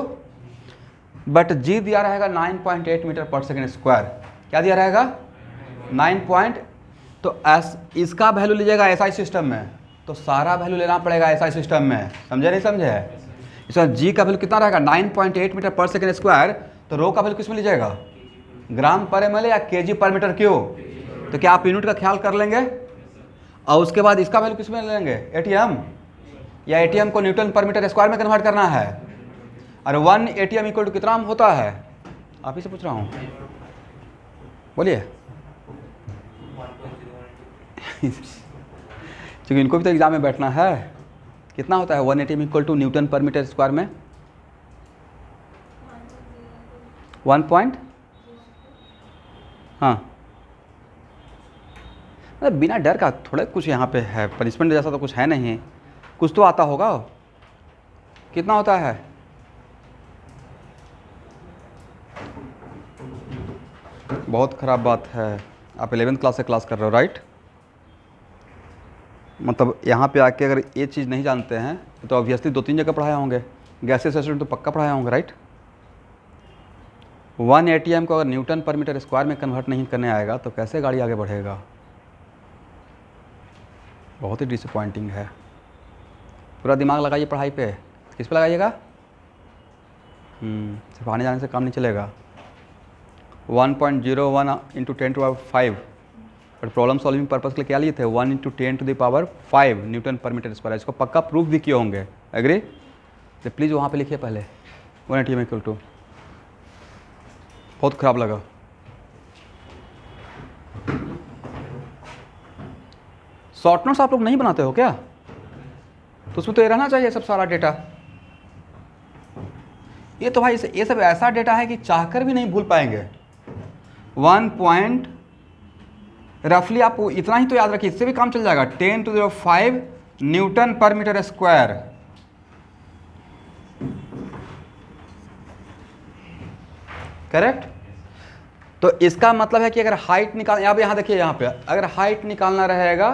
but G दिया रहेगा 9.8 मीटर पर सेकेंड स्क्वायर। क्या दिया रहेगा? 9 तो एस, इसका वैल्यू लीजिएगा एसआई सिस्टम में, तो सारा वैल्यू लेना पड़ेगा एसआई सिस्टम में। समझे नहीं समझे? इसमें जी का वैल्यू कितना रहेगा 9.8 मीटर पर सेकेंड स्क्वायर, तो रो का वैल्यू किस में लीजिएगा? ग्राम पर एम एल या केजी पर मीटर क्यूब। तो क्या आप यूनिट का ख्याल कर लेंगे? और उसके बाद इसका वैल्यू किस में लेंगे? एटीएम, या एटीएम को न्यूटन पर मीटर स्क्वायर में कन्वर्ट करना है। और 1 एटीएम इक्वल टू कितना होता है? आप ही से पूछ रहा हूँ, बोलिए। क्योंकि इनको भी तो एग्जाम में बैठना है। कितना होता है 1 एटीएम इक्वल टू न्यूटन पर मीटर स्क्वायर में? 1 पॉइंट, हाँ, मतलब बिना डर का थोड़ा कुछ यहाँ पे है, पनिशमेंट जैसा तो कुछ है नहीं, कुछ तो आता होगा। कितना होता है? बहुत ख़राब बात है, आप 11th क्लास से क्लास कर रहे हो राइट? मतलब यहाँ पे आके अगर ये चीज़ नहीं जानते हैं तो ऑब्वियसली 2-3 जगह पढ़ाए होंगे, गैसेस स्टूडेंट तो पक्का पढ़ाए होंगे राइट? 1 एटीएम को अगर न्यूटन पर मीटर स्क्वायर में कन्वर्ट नहीं करने आएगा तो कैसे गाड़ी आगे बढ़ेगा? बहुत ही डिसअपॉइंटिंग है। पूरा दिमाग लगाइए पढ़ाई पे। किस पे लगाइएगा? सिर्फ आने जाने से काम नहीं चलेगा। 1.01 into 10⁵, but problem solving purpose के लिए क्या लिए थे? 1 इंटू 10⁵ न्यूटन पर मीटर स्क्वायर। इसको पक्का प्रूफ भी किए होंगे, एग्री? तो प्लीज़ वहाँ पे लिखिए पहले 1 एटीएम इक्वल टू। बहुत ख़राब लगा। शॉर्ट नोट्स आप लोग नहीं बनाते हो क्या? तो उसमें तो ये रहना चाहिए सब सारा डेटा। ये तो भाई ये सब ऐसा डेटा है कि चाहकर भी नहीं भूल पाएंगे। 1 पॉइंट रफली आप इतना ही तो याद रखिए, इससे भी काम चल जाएगा। 10⁵ न्यूटन पर मीटर स्क्वायर। करेक्ट? तो इसका मतलब है कि अगर हाइट निकाल, अब यहाँ देखिए, यहाँ पे अगर हाइट निकालना रहेगा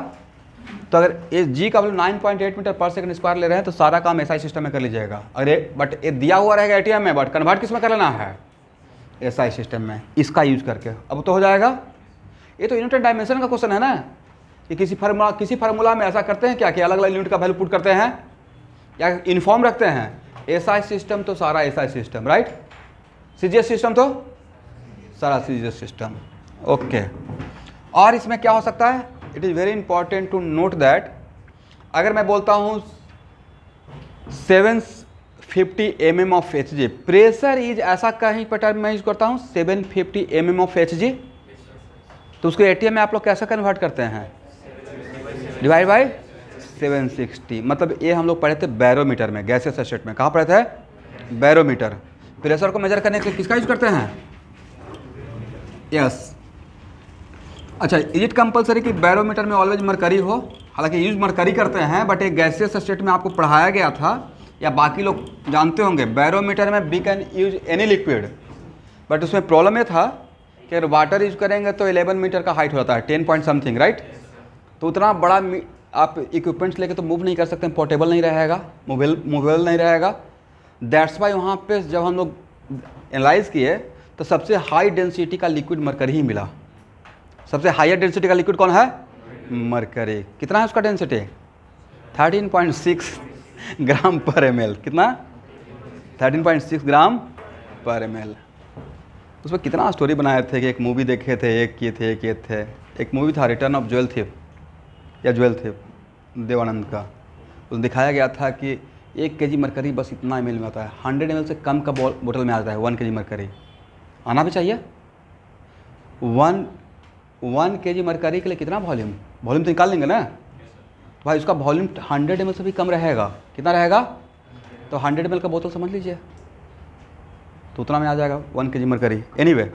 तो अगर ये जी का वैल्यू 9.8 मीटर पर सेकंड स्क्वायर ले रहे हैं तो सारा काम एसआई सिस्टम में कर लीजिएगा। अरे बट ये दिया हुआ रहेगा एटीएम में, बट कन्वर्ट किस में कर लेना है? एसआई सिस्टम में, इसका यूज करके। अब तो हो जाएगा। ये तो यूनिट एंड डायमेंशन का क्वेश्चन है ना, कि किसी फार्मूला में ऐसा करते हैं क्या कि अलग अलग यूनिट का वैल्यू पुट करते हैं या यूनिफॉर्म रखते हैं? एसआई सिस्टम तो सारा SI system right, CGS system तो सारा सीजीएस सिस्टम। ओके, और इसमें क्या हो सकता है? It is very important to note that अगर मैं बोलता हूँ 750 mm of H G, pressure is ऐसा कहीं पर टर्म मैं यूज करता हूँ 750 mm ऑफ एच जी, तो उसको एटीएम में आप लोग कैसे कन्वर्ट करते हैं? Divide by 760। मतलब ये हम लोग पढ़े थे बैरोमीटर में, गैसेस स्टेट में। कहाँ पढ़े थे? बैरोमीटर। प्रेशर को मेजर करने के लिए किसका यूज करते हैं? यस। अच्छा, इज इट कंपलसरी कि बैरोमीटर में ऑलवेज मरकरी हो? हालांकि यूज मरकरी करते हैं, बट एक गैसियस स्टेट में आपको पढ़ाया गया था, या बाकी लोग जानते होंगे, बैरोमीटर में we can use any liquid, but उसमें प्रॉब्लम ये था कि अगर वाटर यूज करेंगे तो 11 मीटर का हाइट होता है, 10 पॉइंट समथिंग, राइट? तो उतना बड़ा आप इक्विपमेंट्स लेके तो मूव नहीं कर सकते, पोर्टेबल नहीं रहेगा, मूवेबल नहीं रहेगा। दैट्स वाई वहाँ पे जब हम लोग एनालाइज किए तो सबसे हाई डेंसिटी का लिक्विड मरकरी ही मिला। सबसे हाईएस्ट डेंसिटी का लिक्विड कौन है? मरकरी। कितना है उसका डेंसिटी? 13.6 ग्राम पर ml। कितना? 13.6 ग्राम पर ml। उसमें कितना स्टोरी बनाए थे कि एक मूवी देखे थे, एक किए थे, एक किए थे। एक मूवी था रिटर्न ऑफ ज्वेल थीफ, या ज्वेल थीफ, देवानंद का। उसमें दिखाया गया था कि 1 kg मरकरी बस इतना ml में आता है, 100 ml से कम का बोतल में आता है 1 kg मरकरी। आना भी चाहिए। 1 kg मरकरी के लिए कितना वॉल्यूम तो निकाल लेंगे ना भाई, उसका वॉल्यूम 100 ml से भी कम रहेगा। कितना रहेगा? तो 100 ml का बोतल समझ लीजिए, तो उतना में आ जाएगा 1 kg मरकरी। एनीवे,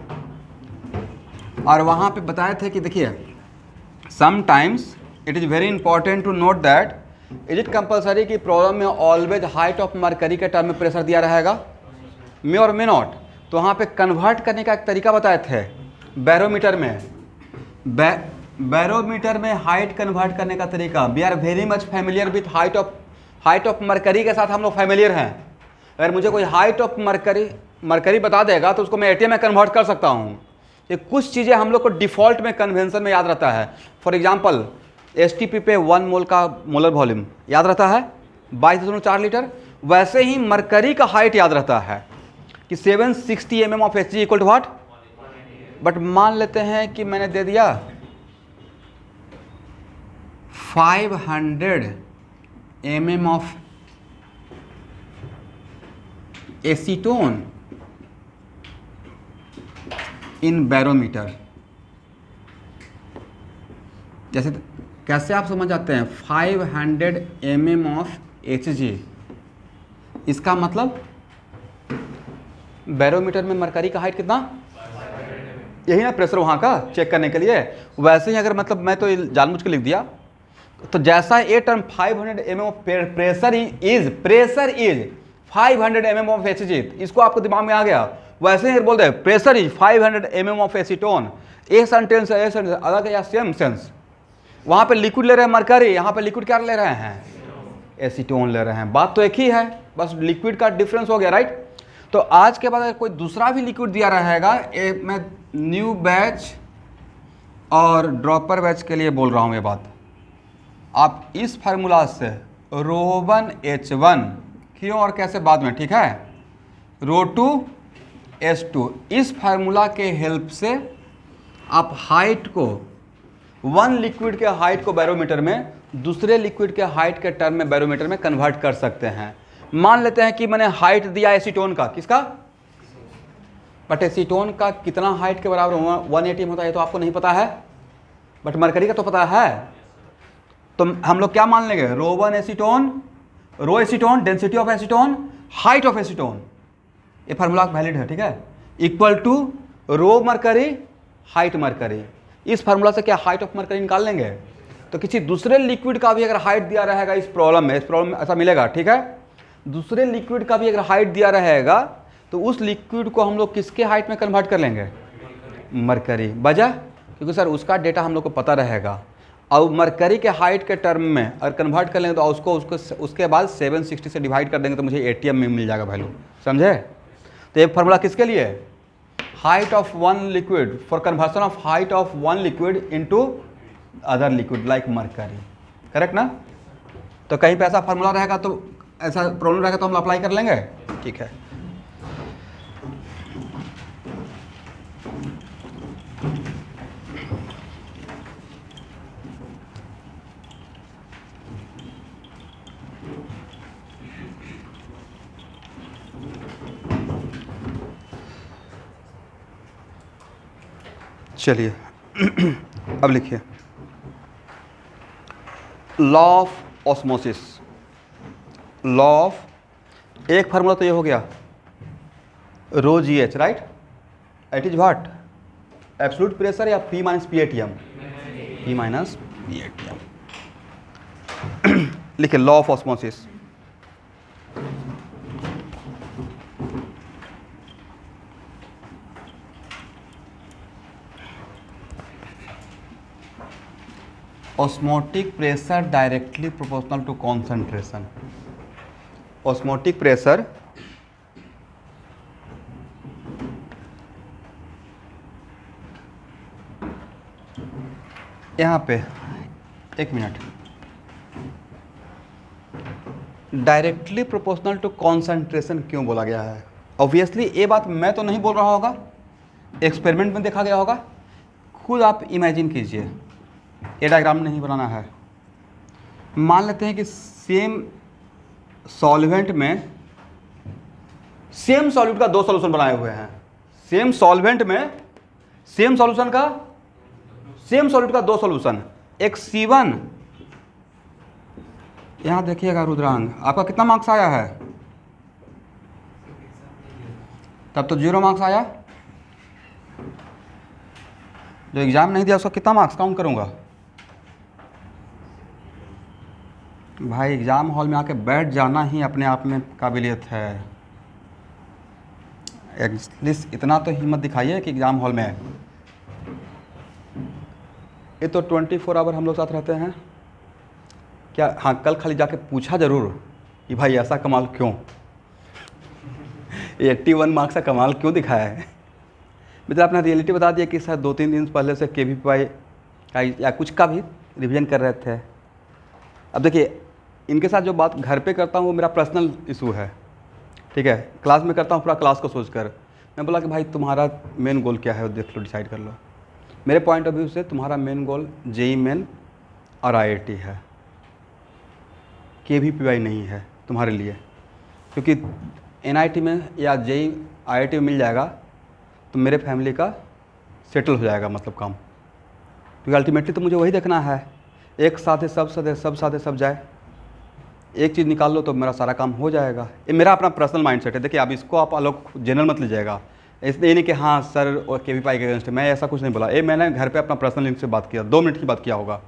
और वहाँ पे बताए थे कि देखिए, sometimes it is very important to note that is it compulsory कि प्रॉब्लम में ऑलवेज हाइट ऑफ मरकरी के टर्म में प्रेशर दिया रहेगा, मे और मे नॉट। तो वहाँ पे कन्वर्ट करने का एक तरीका बताए थे बैरोमीटर में। बैरोमीटर में हाइट कन्वर्ट करने का तरीका, we are very much familiar with height of mercury के साथ हम लोग फैमिलियर हैं। अगर मुझे कोई हाइट ऑफ मरकरी बता देगा तो उसको मैं एटीएम में कन्वर्ट कर सकता हूँ। ये कुछ चीज़ें हम लोग को डिफ़ॉल्ट में कन्वेंशन में याद रहता है। फॉर एग्जांपल, एसटीपी पे 1 मोल का मोलर वॉल्यूम याद रहता है 22.4 लीटर। वैसे ही मरकरी का हाइट याद रहता है कि 760 mm of Hg equal to what. But मान लेते हैं कि मैंने दे दिया 500 mm of acetone in barometer. जैसे कैसे आप समझ जाते हैं 500 mm ऑफ Hg, इसका मतलब बैरोमीटर में मरकरी का हाइट कितना? यही ना प्रेशर वहाँ का चेक करने के लिए। वैसे ही अगर मतलब मैं तो जानबूझ के लिख दिया, तो जैसा ये term 500 mm of pressure is 500 mm of Hg, इसको आपको दिमाग में आ गया। वैसे ही बोल दे pressure is 500 mm of acetone, एक सेंटेंस अलग है या सेम सेंस। वहाँ पे लिक्विड ले रहे हैं मरकरी, यहाँ पे लिक्विड क्या ले रहे हैं? एसीटोन ले रहे हैं। बात तो एक ही है, बस लिक्विड का डिफरेंस हो गया, राइट? तो आज के बाद अगर कोई दूसरा भी लिक्विड दिया रहेगा, मैं न्यू बैच और ड्रॉपर बैच के लिए बोल रहा हूँ ये बात, आप इस फार्मूला से ρ1H1 क्यों और कैसे बाद में, ठीक है, ρ2H2, इस फार्मूला के हेल्प से आप हाइट को, वन लिक्विड के हाइट को बैरोमीटर में दूसरे लिक्विड के हाइट के टर्म में बैरोमीटर में कन्वर्ट कर सकते हैं। मान लेते हैं कि मैंने हाइट दिया एसीटोन का, किसका? बट एसीटोन का कितना हाइट के बराबर 180 होता है तो आपको नहीं पता है, बट मरकरी का तो पता है। तो हम लोग क्या मान लेंगे? ρ1 acetone, rho acetone, density of acetone, height of acetone, ये फार्मूला वैलिड है, ठीक है, equal to rho mercury, height mercury. इस फार्मूला से क्या हाइट ऑफ मरकरी निकाल लेंगे। तो किसी दूसरे लिक्विड का भी अगर हाइट दिया रहेगा इस प्रॉब्लम में ऐसा मिलेगा, ठीक है, दूसरे लिक्विड का भी अगर हाइट दिया रहेगा तो उस लिक्विड को हम लोग किसके हाइट में कन्वर्ट कर लेंगे? मरकरी। वजह, क्योंकि सर उसका डेटा हम लोग को पता रहेगा, और मरकरी के हाइट के टर्म में अगर कन्वर्ट कर लेंगे तो उसके बाद 760 से डिवाइड कर देंगे तो मुझे एटीएम में मिल जाएगा वैल्यू, समझे? तो ये फार्मूला किसके लिए? Height of one liquid, for conversion of height of one liquid into other liquid like mercury, correct ना? तो कहीं पे ऐसा फार्मूला रहेगा तो, ऐसा प्रॉब्लम रहेगा तो हम अप्लाई कर लेंगे, ठीक है। चलिए अब लिखिए law of osmosis. Law of, एक फार्मूला तो ये हो गया ρGH, right? It is what? Absolute pressure या P - P ATM, P minus PATM। लिखिए law of osmosis. Osmotic pressure directly proportional to concentration. Osmotic pressure यहाँ पे एक मिनट, डायरेक्टली प्रोपोर्शनल टू कॉन्सेंट्रेशन क्यों बोला गया है? ऑब्वियसली ये बात मैं तो नहीं बोल रहा होगा, एक्सपेरिमेंट में देखा गया होगा, खुद आप इमेजिन कीजिए। ये डायग्राम नहीं बनाना है। मान लेते हैं कि सेम सॉल्वेंट में सेम सॉल्यूट का दो सॉल्यूशन बनाए हुए हैं। सेम सॉल्वेंट में सेम सॉल्यूट का दो सॉल्यूशन, एक C1। यहां देखिएगा रुद्रांग, आपका कितना मार्क्स आया है? तब तो 0 मार्क्स आया। जो एग्जाम नहीं दिया उसका कितना मार्क्स काउंट करूंगा? भाई एग्जाम हॉल में आके बैठ जाना ही अपने आप में काबिलियत है। एटलीस्ट इतना तो हिम्मत दिखाइए कि एग्जाम हॉल में ये तो 24 आवर हम लोग साथ रहते हैं क्या? हाँ, कल खाली जाके पूछा ज़रूर कि भाई ऐसा कमाल क्यों 81 मार्क्स का कमाल क्यों दिखाया है। मित्र आपने रियलिटी बता दिया कि शायद 2-3 दिन पहले से KVPY का या कुछ का भी रिवीजन कर रहे थे। अब देखिए, इनके साथ जो बात घर पे करता हूँ वो मेरा पर्सनल इशू है, ठीक है। क्लास में करता हूँ पूरा क्लास को सोचकर। मैं बोला कि भाई तुम्हारा मेन गोल क्या है, वो देख लो, डिसाइड कर लो। मेरे पॉइंट ऑफ व्यू से तुम्हारा मेन गोल JEE मेन और IIT है, KVPY नहीं है तुम्हारे लिए। क्योंकि NIT में या JEE IIT में मिल जाएगा तो मेरे फैमिली का सेटल हो जाएगा, मतलब काम। क्योंकि अल्टीमेटली तो मुझे वही देखना है, एक साथ सब जाए, एक चीज़ निकाल लो तो मेरा सारा काम हो जाएगा। ये मेरा अपना पर्सनल माइंडसेट है। देखिए, आप इसको आप अलग जनरल मत लीजिएगा। इसलिए नहीं कि हाँ सर और KVPY के अगेंस्ट, मैं ऐसा कुछ नहीं बोला। ये मैंने घर पे अपना पर्सनल लिंक से बात किया, 2 मिनट की बात किया होगा।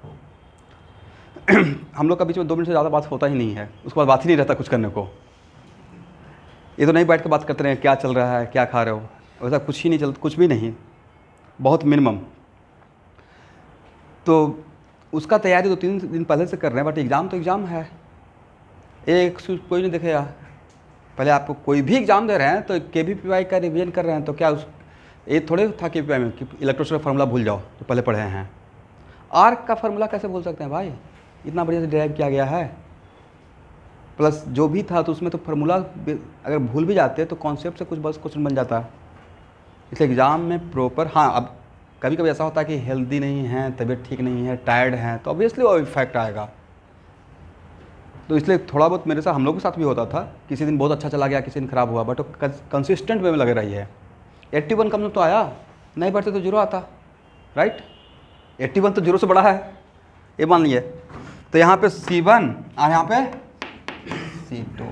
हम लोग का बीच में 2 मिनट से ज़्यादा बात होता ही नहीं है, उसके बाद बात ही नहीं रहता कुछ करने को। ये तो नहीं बैठ के बात करते रहे क्या चल रहा है, क्या खा रहे हो, वैसा कुछ ही नहीं चलता, कुछ भी नहीं, बहुत मिनिमम। तो उसका तैयारी 2-3 दिन पहले से कर रहे हैं, बट एग्ज़ाम तो एग्ज़ाम है। एक कोई नहीं देखेगा, पहले आपको कोई भी एग्ज़ाम दे रहे हैं तो KVPY का रिवीजन कर रहे हैं, तो क्या ये थोड़े था KVPY में कि इलेक्ट्रोस्टैटिक का फार्मूला भूल जाओ जो पहले पढ़े हैं। आर्क का फार्मूला कैसे भूल सकते हैं भाई, इतना बढ़िया से डिराइव किया गया है। प्लस जो भी था तो उसमें तो फार्मूला अगर भूल भी जाते तो कॉन्सेप्ट से कुछ बस क्वेश्चन बन जाता। इसलिए एग्ज़ाम में प्रॉपर, हाँ अब कभी कभी ऐसा होता है कि हेल्दी नहीं है, तबीयत ठीक नहीं है, टायर्ड हैं, तो ऑब्वियसली वो इफेक्ट आएगा। तो इसलिए थोड़ा बहुत मेरे साथ, हम लोग के साथ भी होता था, किसी दिन बहुत अच्छा चला गया, किसी दिन ख़राब हुआ, बट कंसिस्टेंट वे में लगे रही है। 81 कम तो आया, नहीं बढ़ते तो 0 आता, राइट। 81 तो 0 से बड़ा है, ये मान लिए। तो यहाँ पे C1 और यहाँ पे C2।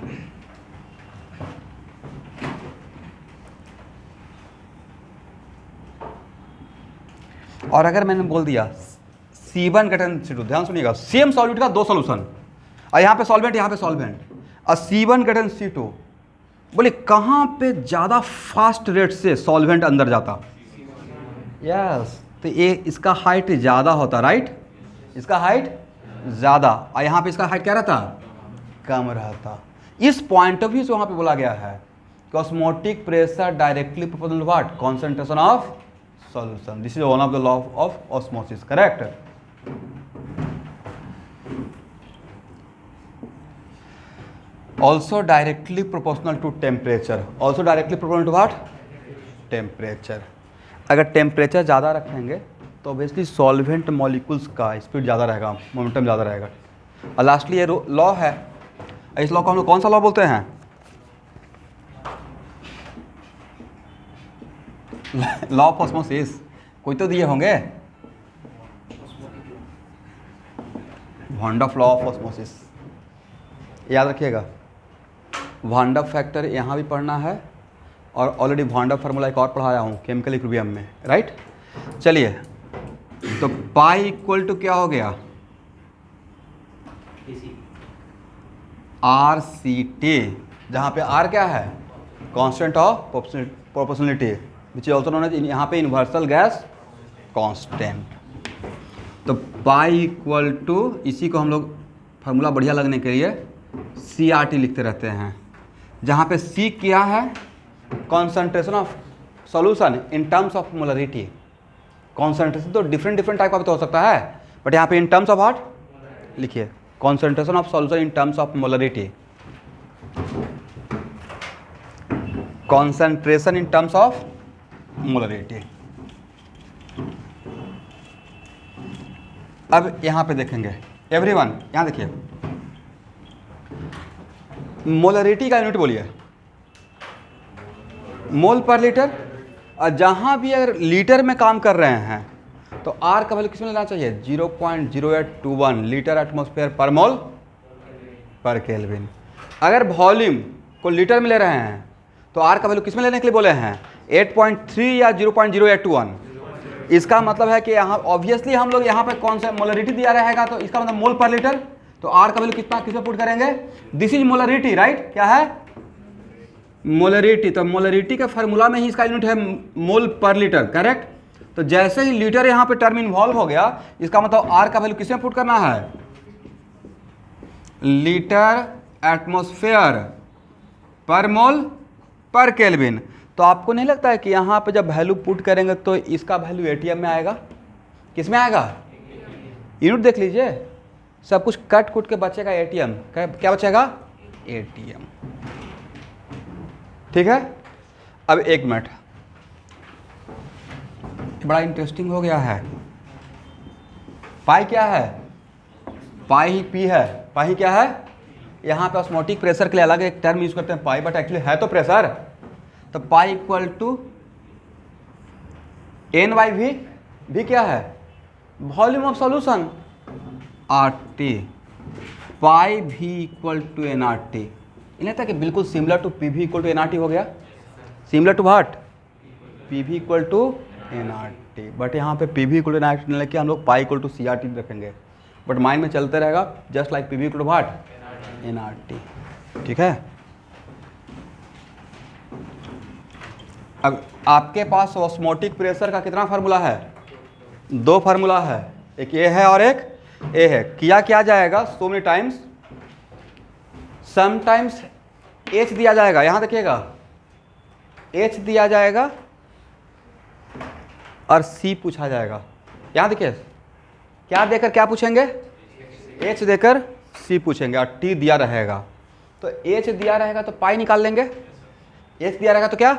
और अगर मैंने बोल दिया C1 कटन C2, ध्यान सुनिएगा, सेम सॉल्यूट का 2 सॉल्यूशन, और यहाँ पे सॉल्वेंट, यहाँ पे सॉल्वेंट, और C1 कटन C2, बोले कहाँ पे ज़्यादा फास्ट रेट से सॉल्वेंट अंदर जाता? यस, तो ये इसका हाइट ज़्यादा होता, राइट, इसका हाइट ज़्यादा, और यहाँ पे इसका हाइट क्या रहता? कम रहता। इस पॉइंट ऑफ व्यू से वहाँ पे बोला गया है कि osmotic pressure directly proportional what? Concentration of solution. This is one of the law of osmosis, correct. also directly proportional to temperature, also directly proportional to what? Temperature। अगर temperature ज़्यादा रखेंगे तो ऑब्वियसली सॉल्वेंट मॉलिक्यूल्स का speed ज़्यादा रहेगा, momentum ज़्यादा रहेगा। और लास्टली ये लॉ है, इस लॉ को हम लोग कौन सा लॉ बोलते हैं? Law of osmosis. कोई तो दिए होंगे, van Hoff law of osmosis, याद रखिएगा। वॉन ऑफ फैक्टर यहाँ भी पढ़ना है, और ऑलरेडी वॉन ऑफ फार्मूला एक और पढ़ाया हूँ केमिकल इक्विलिब्रियम में, राइट। चलिए तो पाई इक्वल टू क्या हो गया, आर सी टी, जहाँ पे आर क्या है, constant of proportionality which is also known as, यहाँ पे यूनिवर्सल गैस कांस्टेंट। तो पाई इक्वल टू, इसी को हम लोग फार्मूला बढ़िया लगने के लिए सी आर टी लिखते रहते हैं, जहाँ पे सी क्या है, concentration of solution in terms of molarity. Concentration तो डिफरेंट डिफरेंट टाइप का भी तो हो सकता है, बट यहाँ पे इन टर्म्स ऑफ व्हाट लिखिए, concentration of solution in terms of molarity, concentration in terms of molarity. अब यहाँ पे देखेंगे एवरीवन, यहाँ देखिए, मोलरिटी का यूनिट बोलिए, मोल पर लीटर। और जहाँ भी अगर लीटर में काम कर रहे हैं तो आर का वैल्यू किस में लेना चाहिए, 0.0821 लीटर एटमॉस्फेयर पर मोल पर केल्विन। अगर वॉल्यूम को लीटर में ले रहे हैं तो आर का वैल्यू किस में लेने के लिए बोले हैं, 8.3 या 0.0821। इसका मतलब है कि यहाँ ऑब्वियसली हम लोग यहाँ पे कौन सा मोलरिटी दिया रहेगा, तो इसका मतलब मोल पर लीटर, तो आर का वैल्यू कितना किसमें पुट करेंगे, दिस इज मोलरिटी राइट, क्या है मोलरिटी। तो मोलरिटी के फार्मूला में ही इसका यूनिट है मोल पर लीटर, करेक्ट। तो जैसे ही लीटर यहाँ पे टर्म इन्वॉल्व हो गया, इसका मतलब आर का वैल्यू किसमें पुट करना है, लीटर एटमॉस्फेयर पर मोल पर केल्विन। तो आपको नहीं लगता है कि यहाँ पे जब वैल्यू पुट करेंगे तो इसका वैल्यू एटीएम में आएगा, किस में आएगा, यूनिट देख लीजिए, सब कुछ कट कुट के बचेगा एटीएम, क्या बचेगा, एटीएम। ठीक है। अब एक मिनट, बड़ा इंटरेस्टिंग हो गया है, पाई क्या है, पाई ही पी है, पाई क्या है, यहाँ पे ऑस्मोटिक प्रेशर के लिए अलग एक टर्म यूज करते हैं पाई, बट एक्चुअली है तो प्रेशर। तो pi equal to N by V, V क्या है volume of solution, R T, pi V equal to N R T. इन्हें था कि बिल्कुल सिमिलर टू पी भी equal to N R T हो गया, सिमिलर टू व्हाट, पी भी equal to N R T, but यहाँ पे पी भी equal to N R T लेके हम लोग pi equal to C R T रखेंगे, बट माइंड में चलते रहेगा जस्ट लाइक पी भी equal to what, N R T. ठीक है। अब आपके पास ऑस्मोटिक प्रेशर का कितना फार्मूला है, दो फार्मूला है, एक ए है और एक ए है। किया क्या जाएगा, so many times, sometimes H दिया जाएगा, यहां देखिएगा एच दिया जाएगा और सी पूछा जाएगा। यहां देखिए क्या देकर क्या पूछेंगे, एच देकर सी पूछेंगे और टी दिया रहेगा। तो एच दिया रहेगा तो पाई निकाल लेंगे, एच दिया रहेगा तो क्या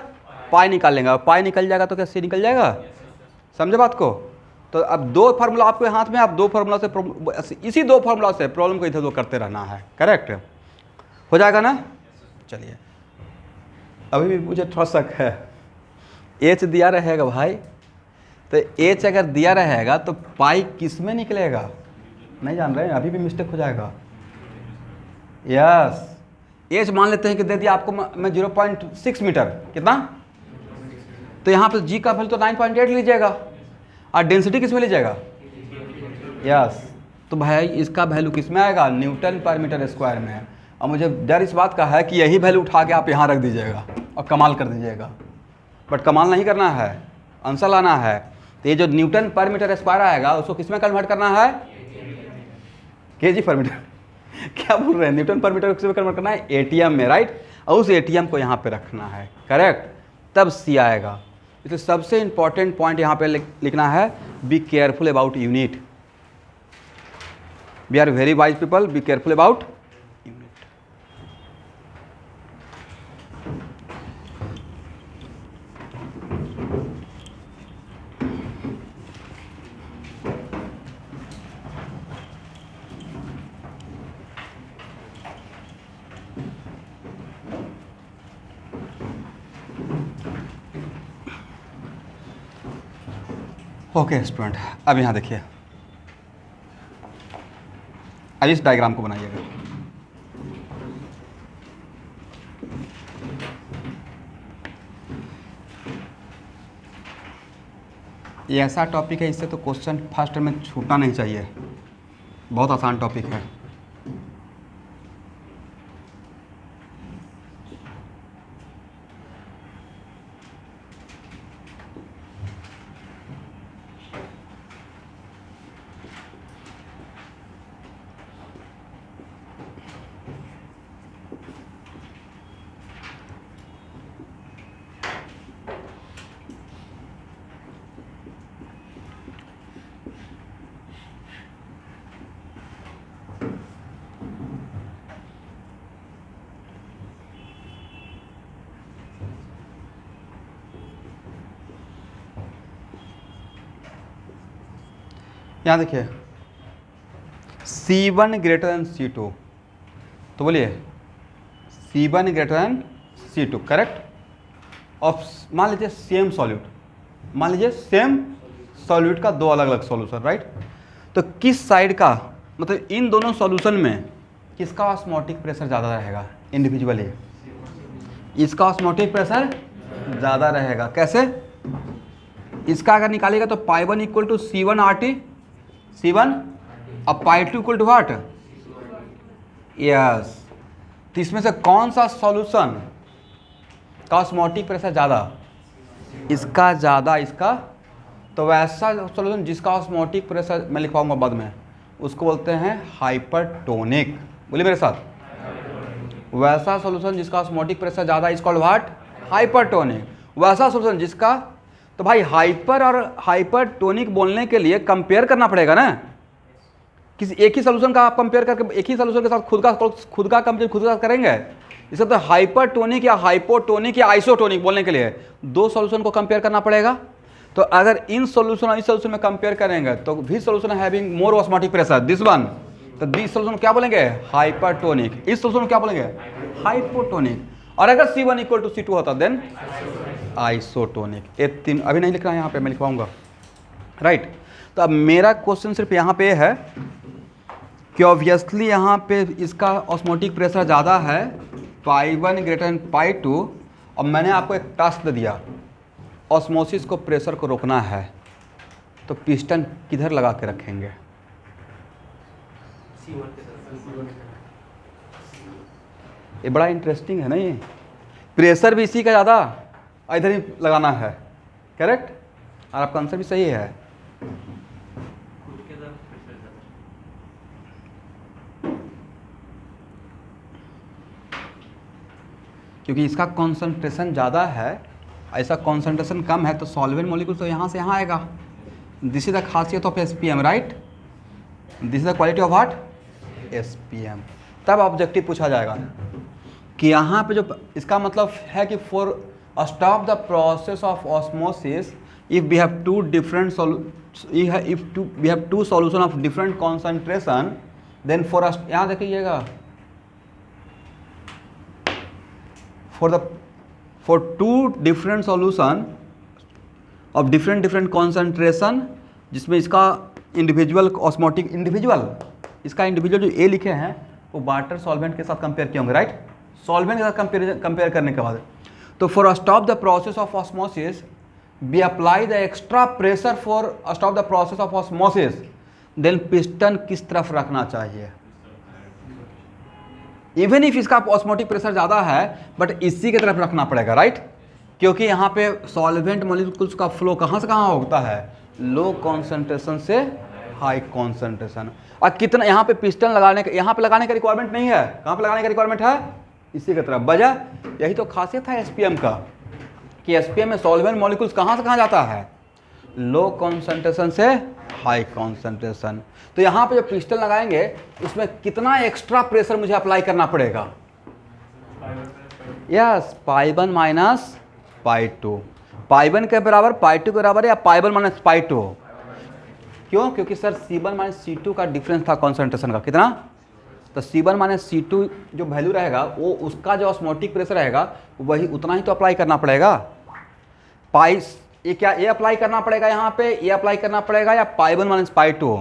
पाई निकाल लेंगे, और पाई निकल जाएगा तो क्या सी निकल जाएगा, समझे बात को। तो अब दो फार्मूला आपके हाथ में, आप दो फार्मूला से, इसी दो फार्मूला से प्रॉब्लम को इधर उधर करते रहना है, करेक्ट हो जाएगा ना। चलिए, अभी भी मुझे थोड़ा शक है, एच दिया रहेगा भाई, तो एच अगर दिया रहेगा तो पाई किस में निकलेगा, नहीं जान रहे हैं, अभी भी मिस्टेक हो जाएगा। यस, एच मान लेते हैं कि दे दिया आपको मैं 0.6 मीटर, कितना, तो यहाँ पर जी का वैल्यू तो 9.8 लीजिएगा और डेंसिटी किस में लीजिएगा, यस। तो भाई इसका वैल्यू किस में आएगा, न्यूटन पर मीटर स्क्वायर में है। और मुझे डर इस बात का है कि यही वैल्यू उठा के आप यहाँ रख दीजिएगा और कमाल कर दीजिएगा, बट कमाल नहीं करना है, आंसर लाना है। तो ये जो न्यूटन पर मीटर स्क्वायर आएगा उसको किस में कन्वर्ट करना है, केजी पर मीटर क्या बोल रहे हैं, न्यूटन पर मीटर किस में कन्वर्ट करना है, एटीएम में, राइट। और उस एटीएम को यहाँ पे रखना है, करेक्ट, तब सी आएगा। इसलिए सबसे इंपॉर्टेंट पॉइंट यहाँ पे लिखना है, be careful about unit, we are very wise people, be careful about unit. Okay student, अब यहाँ देखिए, अब इस डायग्राम को बनाइएगा। ये ऐसा टॉपिक है, इससे तो क्वेश्चन फर्स्ट में छूटना नहीं चाहिए, बहुत आसान टॉपिक है। यहाँ देखिए C1 ग्रेटर देन C2, तो बोलिए C1 greater than C2 correct. और मान लीजिए सेम सॉल्यूट, मान लीजिए सेम सॉल्यूट का दो अलग अलग सॉल्यूशन, राइट। तो किस साइड का, मतलब इन दोनों सॉल्यूशन में किसका ऑस्मोटिक प्रेशर ज़्यादा रहेगा इंडिविजुअली? इसका ऑस्मोटिक प्रेशर ज़्यादा रहेगा। कैसे? इसका अगर निकालेगा तो पाई 1 equal to C1 RT, C1 अब पाई 2 इक्वल टू व्हाट? यस। तो इसमें से कौन सा सॉल्यूशन का ऑस्मोटिक प्रेशर ज़्यादा? इसका ज़्यादा, इसका। तो वैसा सॉल्यूशन जिसका ऑस्मोटिक प्रेशर मैं लिखवाऊंगा बाद में, उसको बोलते हैं हाइपरटोनिक। बोलिए मेरे साथ, वैसा सॉल्यूशन जिसका ऑस्मोटिक प्रेशर ज़्यादा इज कॉल्ड व्हाट? हाइपरटोनिक। वैसा सॉल्यूशन जिसका, तो भाई हाइपर और हाइपरटोनिक बोलने के लिए कंपेयर करना पड़ेगा ना। किसी एक ही सॉल्यूशन का आप कंपेयर करके एक ही सॉल्यूशन के साथ खुद का कंपेयर खुद का करेंगे। इसका तो हाइपरटोनिक या हाइपोटोनिक या आइसोटोनिक बोलने के लिए दो सॉल्यूशन को कंपेयर करना पड़ेगा। तो अगर इन सॉल्यूशन और इस सॉल्यूशन में कंपेयर करेंगे तो this solution having more osmotic pressure, this one, तो दिस सॉल्यूशन क्या बोलेंगे? हाइपरटोनिक। इस सॉल्यूशन क्या बोलेंगे? हाइपोटोनिक। और अगर C1 इक्वल टू C2 होता देन आइसोटोनिक। ये तीन अभी नहीं लिख रहा है, यहाँ पे मैं लिखवाऊंगा, राइट। तो अब मेरा क्वेश्चन सिर्फ यहाँ पे है कि ऑब्वियसली यहाँ पे इसका ऑस्मोटिक प्रेशर ज़्यादा है, पाई 1 ग्रेटर देन पाई 2, और मैंने आपको एक टास्क दे दिया, ऑस्मोसिस को प्रेशर को रोकना है, तो पिस्टन किधर लगा के रखेंगे? ये बड़ा इंटरेस्टिंग है ना, ये प्रेशर भी इसी का ज़्यादा, इधर ही लगाना है, करेक्ट। और आपका आंसर भी सही है। क्योंकि इसका कॉन्सेंट्रेशन ज़्यादा है, ऐसा कॉन्सेंट्रेशन कम है, तो सॉल्वेंट मॉलिक्यूल तो यहाँ से यहाँ आएगा। दिस इज द खासियत of SPM, right. This is the quality of what? SPM। तब ऑब्जेक्टिव पूछा जाएगा कि यहाँ पे जो इसका मतलब है कि for stop the process of osmosis if we have two different we have two solution of different concentration then for, यहाँ देखिएगा, for two different solution of different concentration, जिसमें इसका इंडिविजुअल ऑस्मोटिक इसका इंडिविजुअल जो A लिखे हैं वो water solvent के साथ कंपेयर किए होंगे, राइट। सॉल्वेंट के साथ कंपेयर करने के बाद, तो for stop the process of osmosis we apply the extra pressure for stop the process of osmosis, then piston किस तरफ रखना चाहिए? इवन इफ इसका ऑस्मोटिक प्रेशर ज़्यादा है बट इसी की तरफ रखना पड़ेगा, राइट। क्योंकि यहाँ पे सॉल्वेंट मॉलिक्यूल्स का फ्लो कहाँ से कहाँ होता है? लो कॉन्सेंट्रेशन से हाई कॉन्सेंट्रेशन। और कितना यहाँ पे पिस्टन लगाने का, यहाँ पे लगाने का रिक्वायरमेंट नहीं है। कहाँ पे लगाने का रिक्वायरमेंट है? इसी की तरफ। वजह यही तो खासियत है SPM का, कि SPM में सॉल्वेंट मॉलिक्यूल्स कहाँ से कहाँ जाता है? लो कॉन्सेंट्रेशन से हाई कॉन्सेंट्रेशन। तो यहाँ पे जो पिस्टन लगाएंगे उसमें कितना एक्स्ट्रा प्रेशर मुझे अप्लाई करना पड़ेगा? यस, पाई 1 माइनस पाई 2, पाई 1 के बराबर पाई 2 के बराबर या पाई 1 माइनस पाई 2। क्यों? क्योंकि सर C1 माइनस C2 का डिफरेंस था कॉन्सेंट्रेशन का, कितना? तो C1 माइनस C2 जो वैल्यू रहेगा वो उसका जो ऑस्मोटिक प्रेशर रहेगा वही उतना ही तो अप्लाई करना पड़ेगा। पाई ये क्या, ये अप्लाई करना पड़ेगा यहाँ पे, ये अप्लाई करना पड़ेगा, या पाई 1 माइनस पाई 2,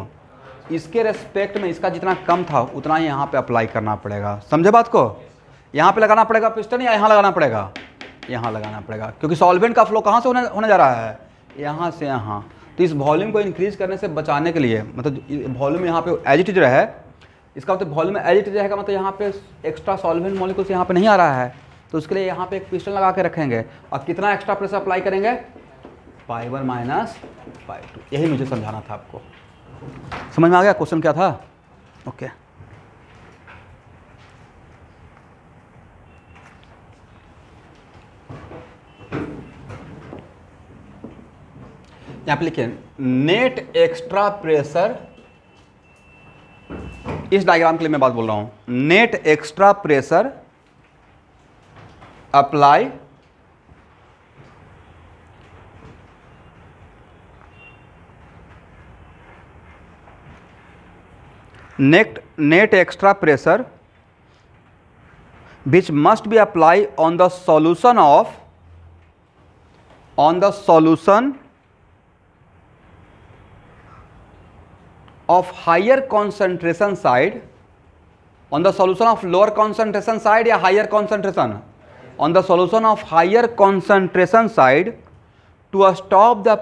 इसके रेस्पेक्ट में इसका जितना कम था उतना ही यहाँ पे अप्लाई करना पड़ेगा। समझे बात को? यहाँ पे लगाना पड़ेगा पिस्टन या यहाँ लगाना पड़ेगा? यहाँ लगाना पड़ेगा, क्योंकि सॉल्वेंट का फ्लो कहाँ से होने जा रहा है? यहाँ से यहाँ। तो तो इस वॉल्यूम को इंक्रीज करने से बचाने के लिए, मतलब वॉल्यूम यहाँ पे एज इट इज रहे, इसका मतलब वॉल्यूम एज इट इज रहेगा, मतलब यहाँ पे एक्स्ट्रा सॉल्वेंट मॉलिक्यूल्स यहाँ पे नहीं आ रहा है, तो उसके लिए यहाँ पे एक पिस्टन लगा के रखेंगे और कितना एक्स्ट्रा प्रेशर अप्लाई करेंगे, π1 माइनस π2। यही मुझे समझाना था आपको। समझ में आ गया क्वेश्चन क्या था? ओके। यहाँ पे लिखिए नेट एक्स्ट्रा प्रेशर, इस डायग्राम के लिए मैं बात बोल रहा हूं, net extra pressure apply net extra pressure which must be applied on the solution of higher concentration side, on the solution of lower concentration side या higher concentration, on the solution of higher concentration side to stop the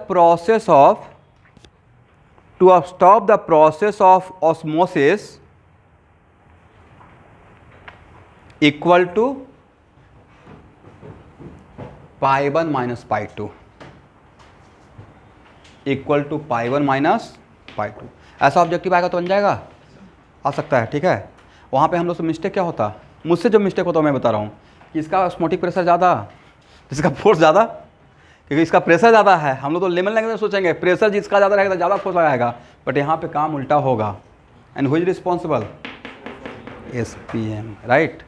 process of osmosis equal to π1 minus π2, equal to π1 minus π2। ऐसा objective आएगा तो बन जाएगा, आ सकता है, ठीक है। वहाँ पे हम लोग से मिस्टेक क्या होता, मुझसे जो मिस्टेक होता है मैं बता रहा हूँ कि इसका ऑस्मोटिक प्रेशर ज़्यादा, इसका फोर्स ज़्यादा, क्योंकि इसका प्रेशर ज़्यादा है। हम लोग तो लेमन लैंग्वेज में सोचेंगे प्रेशर जिसका ज़्यादा रहेगा तो ज़्यादा फोर्स लगाएगा, बट यहाँ पे काम उल्टा होगा। And who is responsible, SPM, right.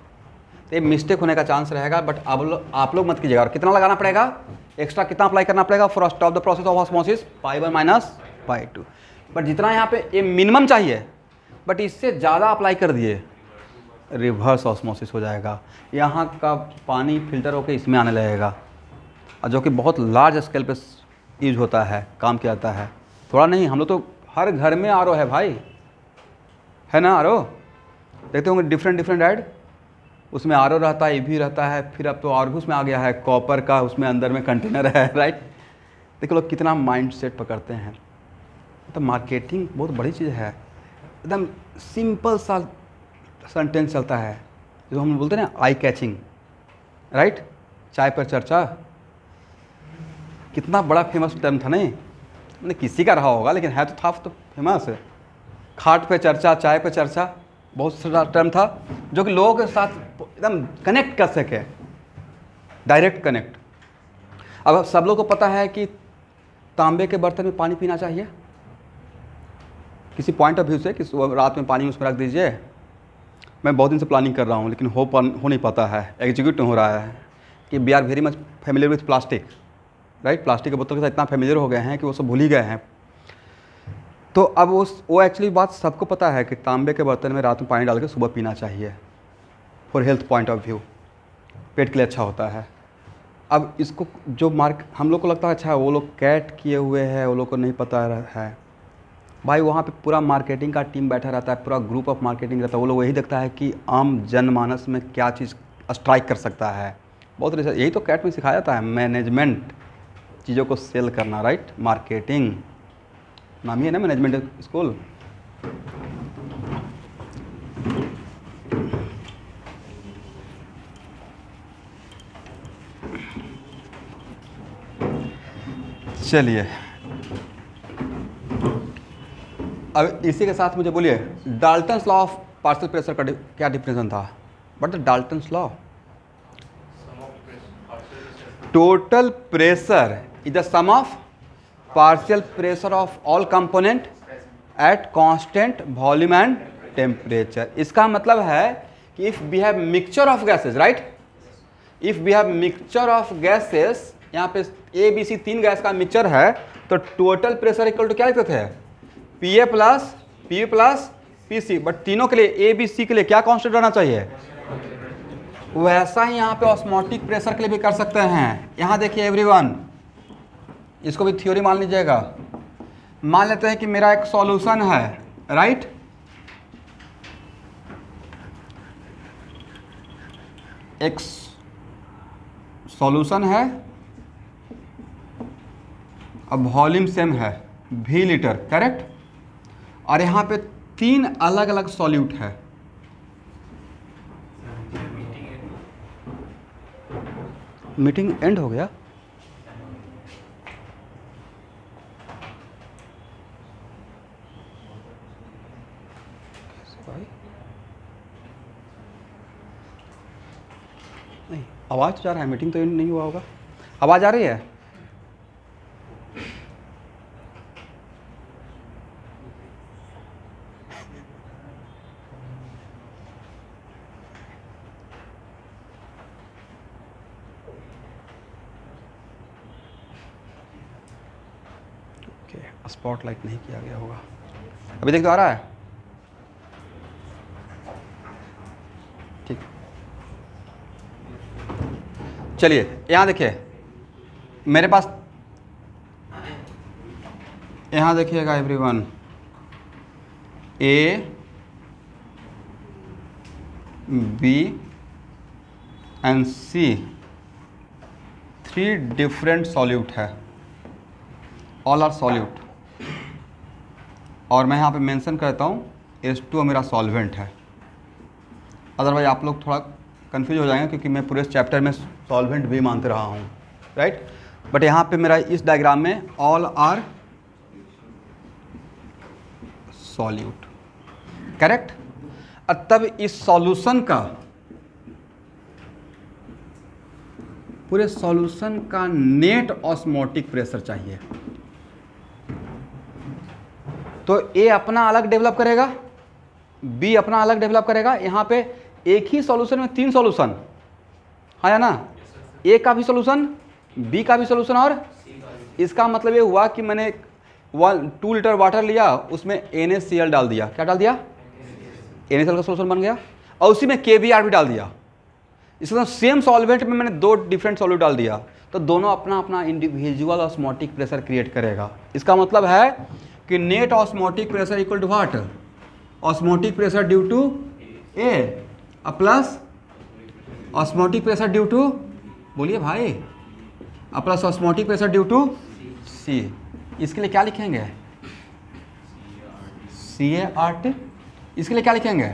तो ये मिस्टेक होने का चांस रहेगा, बट अब आप लोग मत कीजिएगा। और कितना लगाना पड़ेगा एक्स्ट्रा, कितना अप्लाई करना पड़ेगा for stop the process of osmosis, π1 minus π2। But जितना यहाँ पे ये मिनिमम चाहिए, बट इससे ज़्यादा अप्लाई कर दिए, रिवर्स ऑस्मोसिस हो जाएगा। यहाँ का पानी फिल्टर होकर इसमें आने लगेगा, और जो कि बहुत लार्ज स्केल पे यूज होता है, काम किया जाता है। थोड़ा नहीं, हम लोग तो हर घर में आरओ है भाई, है ना आरओ, देखते होंगे डिफरेंट ऐड, उसमें आरओ रहता है, EV रहता है, फिर अब तो ऑर्गुस में आ गया है कॉपर का, उसमें अंदर में कंटेनर है, राइट। देखो लोग कितना माइंड सेट पकड़ते हैं। तो मार्केटिंग बहुत बड़ी चीज़ है, एकदम सिंपल सा सेंटेंस चलता है जो हम बोलते हैं ना, आई कैचिंग, राइट। चाय पर चर्चा कितना बड़ा फेमस टर्म था, नहीं मैंने किसी का रहा होगा, लेकिन है तो था तो फेमस। खाट पे चर्चा, चाय पे चर्चा, बहुत सारा टर्म था जो कि लोगों के साथ एकदम कनेक्ट कर सके, डायरेक्ट कनेक्ट। अब सब लोग को पता है कि तांबे के बर्तन में पानी पीना चाहिए, किसी पॉइंट ऑफ व्यू से कि रात में पानी उसमें रख दीजिए। मैं बहुत दिन से प्लानिंग कर रहा हूँ, लेकिन हो नहीं पाता है, एग्जीक्यूट नहीं हो रहा है कि we are very much familiar with plastic, right. Plastic के बोतल के साथ इतना फेमिलियर हो गए हैं कि वो सब भूल ही गए हैं। तो अब वो एक्चुअली बात सबको पता है कि तांबे के बर्तन में रात में पानी डाल के सुबह पीना चाहिए, for health point of view, पेट के लिए अच्छा होता है। अब इसको जो हम लोग को लगता है अच्छा, वो लोग कैट किए हुए हैं, वो लोग को नहीं पता है भाई। वहाँ पे पूरा मार्केटिंग का टीम बैठा रहता है, पूरा ग्रुप ऑफ मार्केटिंग रहता है। वो लोग वही देखता है कि आम जनमानस में क्या चीज़ स्ट्राइक कर सकता है। बहुत रिसर्च, यही तो कैट में सिखाया जाता है, मैनेजमेंट, चीज़ों को सेल करना, राइट। मार्केटिंग नाम ही है ना मैनेजमेंट स्कूल। चलिए, अब इसी के साथ मुझे बोलिए Dalton's law of partial pressure का क्या डिफिनेशन था? What the Dalton's law? Total pressure is the sum of partial pressure of all component at constant volume and temperature। इसका मतलब है कि if we have mixture of gases, right, if we have mixture of gases, यहाँ पे ABC 3 gas का mixture है, तो total pressure equal to क्या लिखते थे, PA plus PB plus PC। But तीनों के लिए ABC के लिए क्या कांस्टेंट रहना चाहिए, वैसा ही यहाँ पे ऑस्मोटिक प्रेशर के लिए भी कर सकते हैं। यहाँ देखिए एवरीवन, इसको भी थ्योरी मान लीजिएगा। मान लेते हैं कि मेरा एक सॉल्यूशन है, राइट। एक सॉल्यूशन है, अब वॉल्यूम सेम है, V लीटर, करेक्ट। और यहाँ पे 3 अलग अलग सॉल्यूट है। मीटिंग एंड हो गया? नहीं, आवाज़ तो जा रहा है, मीटिंग तो एंड नहीं हुआ होगा। आवाज़ आ रही है? स्पॉटलाइट नहीं किया गया होगा। अभी देख तो आ रहा है? ठीक, चलिए यहाँ देखिए, मेरे पास यहाँ देखिएगा everyone, A, B and C 3 different solute है, ऑल आर सॉल्यूट। और मैं यहाँ पे मेंशन करता हूँ H2O मेरा सॉल्वेंट है। अदरवाइज आप लोग थोड़ा कंफ्यूज हो जाएंगे, क्योंकि मैं पूरे चैप्टर में सॉल्वेंट भी मानते रहा हूँ, राइट। बट यहाँ पे मेरा इस डायग्राम में ऑल आर सॉल्यूट, करेक्ट। और तब इस सॉल्यूशन का, पूरे सॉल्यूशन का नेट ऑस्मोटिक प्रेशर चाहिए। तो A अपना अलग डेवलप करेगा, B अपना अलग डेवलप करेगा। यहाँ पे एक ही सॉल्यूशन में 3 सॉल्यूशन है ना, A का भी सॉल्यूशन, B का भी सॉल्यूशन, और इसका मतलब ये हुआ कि मैंने 2 लीटर वाटर लिया, उसमें NaCl डाल दिया। क्या डाल दिया? NaCl का सॉल्यूशन बन गया, और उसी में KBr भी डाल दिया। इसका सेम सॉल्वेंट में मैंने 2 डिफरेंट सॉल्यूट डाल दिया, तो दोनों अपना अपना इंडिविजुअल ऑस्मोटिक प्रेशर क्रिएट करेगा। इसका मतलब है कि net osmotic pressure equal to what? Osmotic pressure due to A plus osmotic pressure due to, बोलिए भाई, plus osmotic pressure due to C। इसके लिए क्या लिखेंगे? CaRT। इसके लिए क्या लिखेंगे?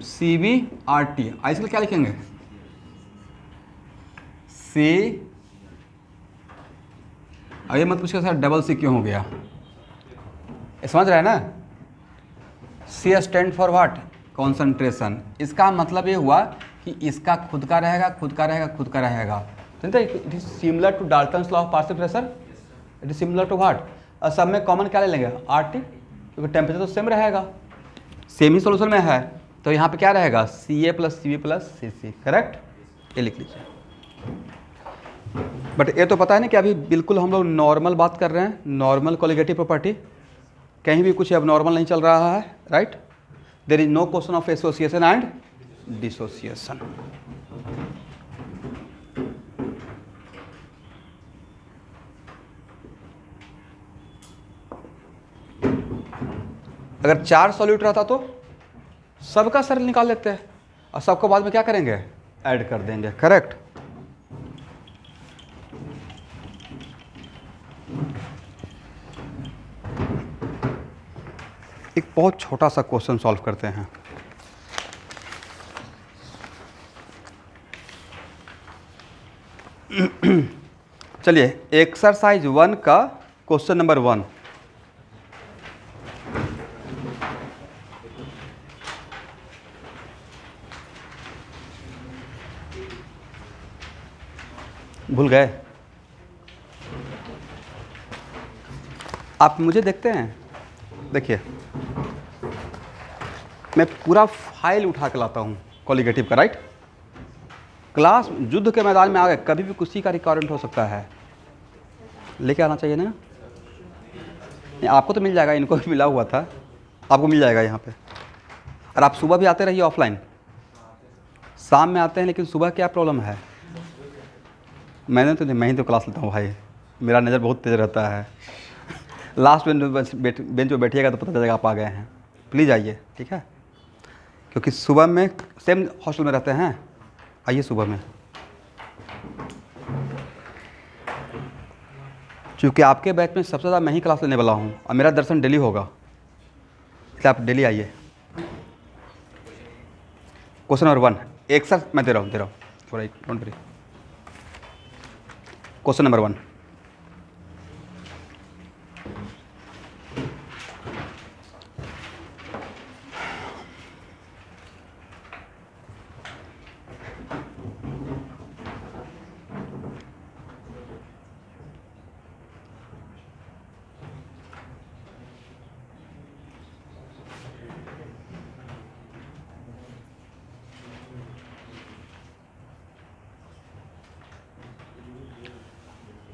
CbRT। इसके लिए क्या लिखेंगे? C। अब ये मत पूछिए सर डबल C क्यों हो गया, समझ रहे हैं ना? C stand for what? Concentration. इसका मतलब ये हुआ कि इसका खुद का रहेगा, खुद का रहेगा, खुद का रहेगा। तो it is similar to Dalton's law of partial pressure. It is similar to what? और सब में कॉमन क्या ले लेंगे? RT, क्योंकि टेम्परेचर तो सेम रहेगा, सेम ही सोल्यूशन में है। तो यहाँ पे क्या रहेगा? Ca plus Cb plus Cc, correct. ये लिख लीजिए। बट ये तो पता है ना कि अभी बिल्कुल हम लोग नॉर्मल बात कर रहे हैं, नॉर्मल कोलिगेटिव प्रॉपर्टी, कहीं भी कुछ अब नॉर्मल नहीं चल रहा है, right. There is no question of association and dissociation. अगर 4 सॉल्यूट रहता तो सबका सर निकाल लेते हैं, और सबको बाद में क्या करेंगे? ऐड कर देंगे, करेक्ट। एक बहुत छोटा सा क्वेश्चन सॉल्व करते हैं। चलिए एक्सरसाइज 1 का क्वेश्चन नंबर 1। भूल गए? आप मुझे देखते हैं, देखिए मैं पूरा फाइल उठा के लाता हूँ कोलिगेटिव का, राइट। क्लास युद्ध के मैदान में आ गए, कभी भी किसी का रिक्वायरमेंट हो सकता है, लेके आना चाहिए ना। नहीं, आपको तो मिल जाएगा, इनको भी मिला हुआ था, आपको मिल जाएगा यहाँ पे। और आप सुबह भी आते रहिए ऑफलाइन, शाम में आते हैं, लेकिन सुबह क्या प्रॉब्लम है? मैं ही तो क्लास लेता हूँ भाई, मेरा नज़र बहुत तेज़ रहता है। लास्ट बेंच पे बैठिएगा तो पता चलेगा आप आ गए हैं। प्लीज़ आइए, ठीक है, क्योंकि सुबह में सेम हॉस्टल में रहते हैं, आइए सुबह में। क्योंकि आपके बैच में सबसे ज़्यादा मैं ही क्लास लेने वाला हूँ और मेरा दर्शन डेली होगा, इसलिए आप डेली आइए। क्वेश्चन नंबर 1 एक सर मैं दे रहा हूँ थोड़ा डोंट वरी। क्वेश्चन नंबर 1,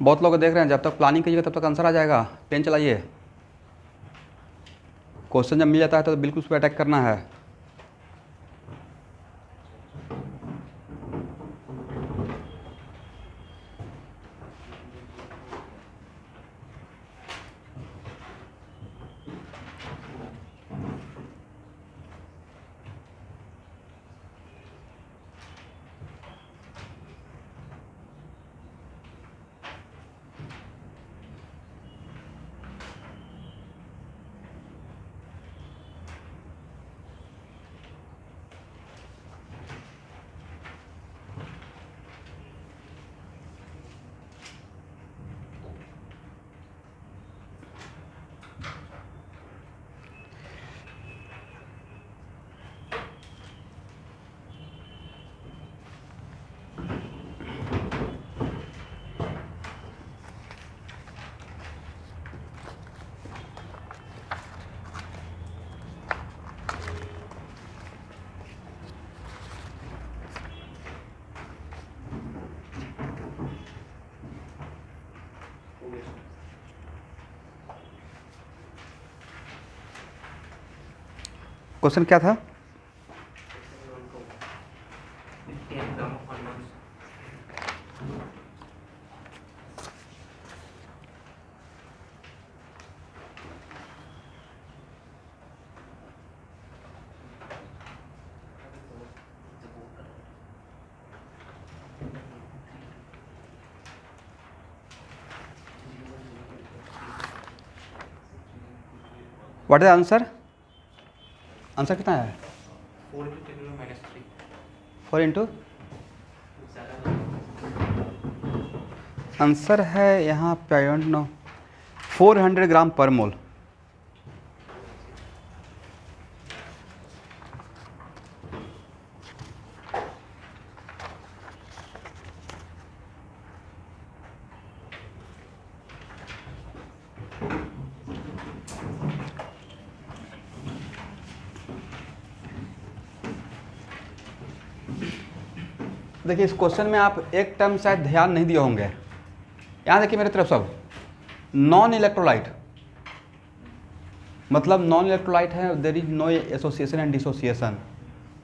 बहुत लोग देख रहे हैं, जब तक प्लानिंग कीजिएगा तब तक आंसर आ जाएगा। पेन चलाइए, क्वेश्चन जब मिल जाता है तो बिल्कुल उस पर अटैक करना है। क्वेश्चन क्या था? What is answer? आंसर कितना है? 4 इंटू आंसर है यहाँ पे आई डोंट नो 400 ग्राम पर मोल। देखिए इस क्वेश्चन में आप एक टर्म शायद ध्यान नहीं दिए होंगे। यहाँ देखिए मेरे तरफ सब नॉन इलेक्ट्रोलाइट, मतलब नॉन इलेक्ट्रोलाइट है, there is no association and dissociation.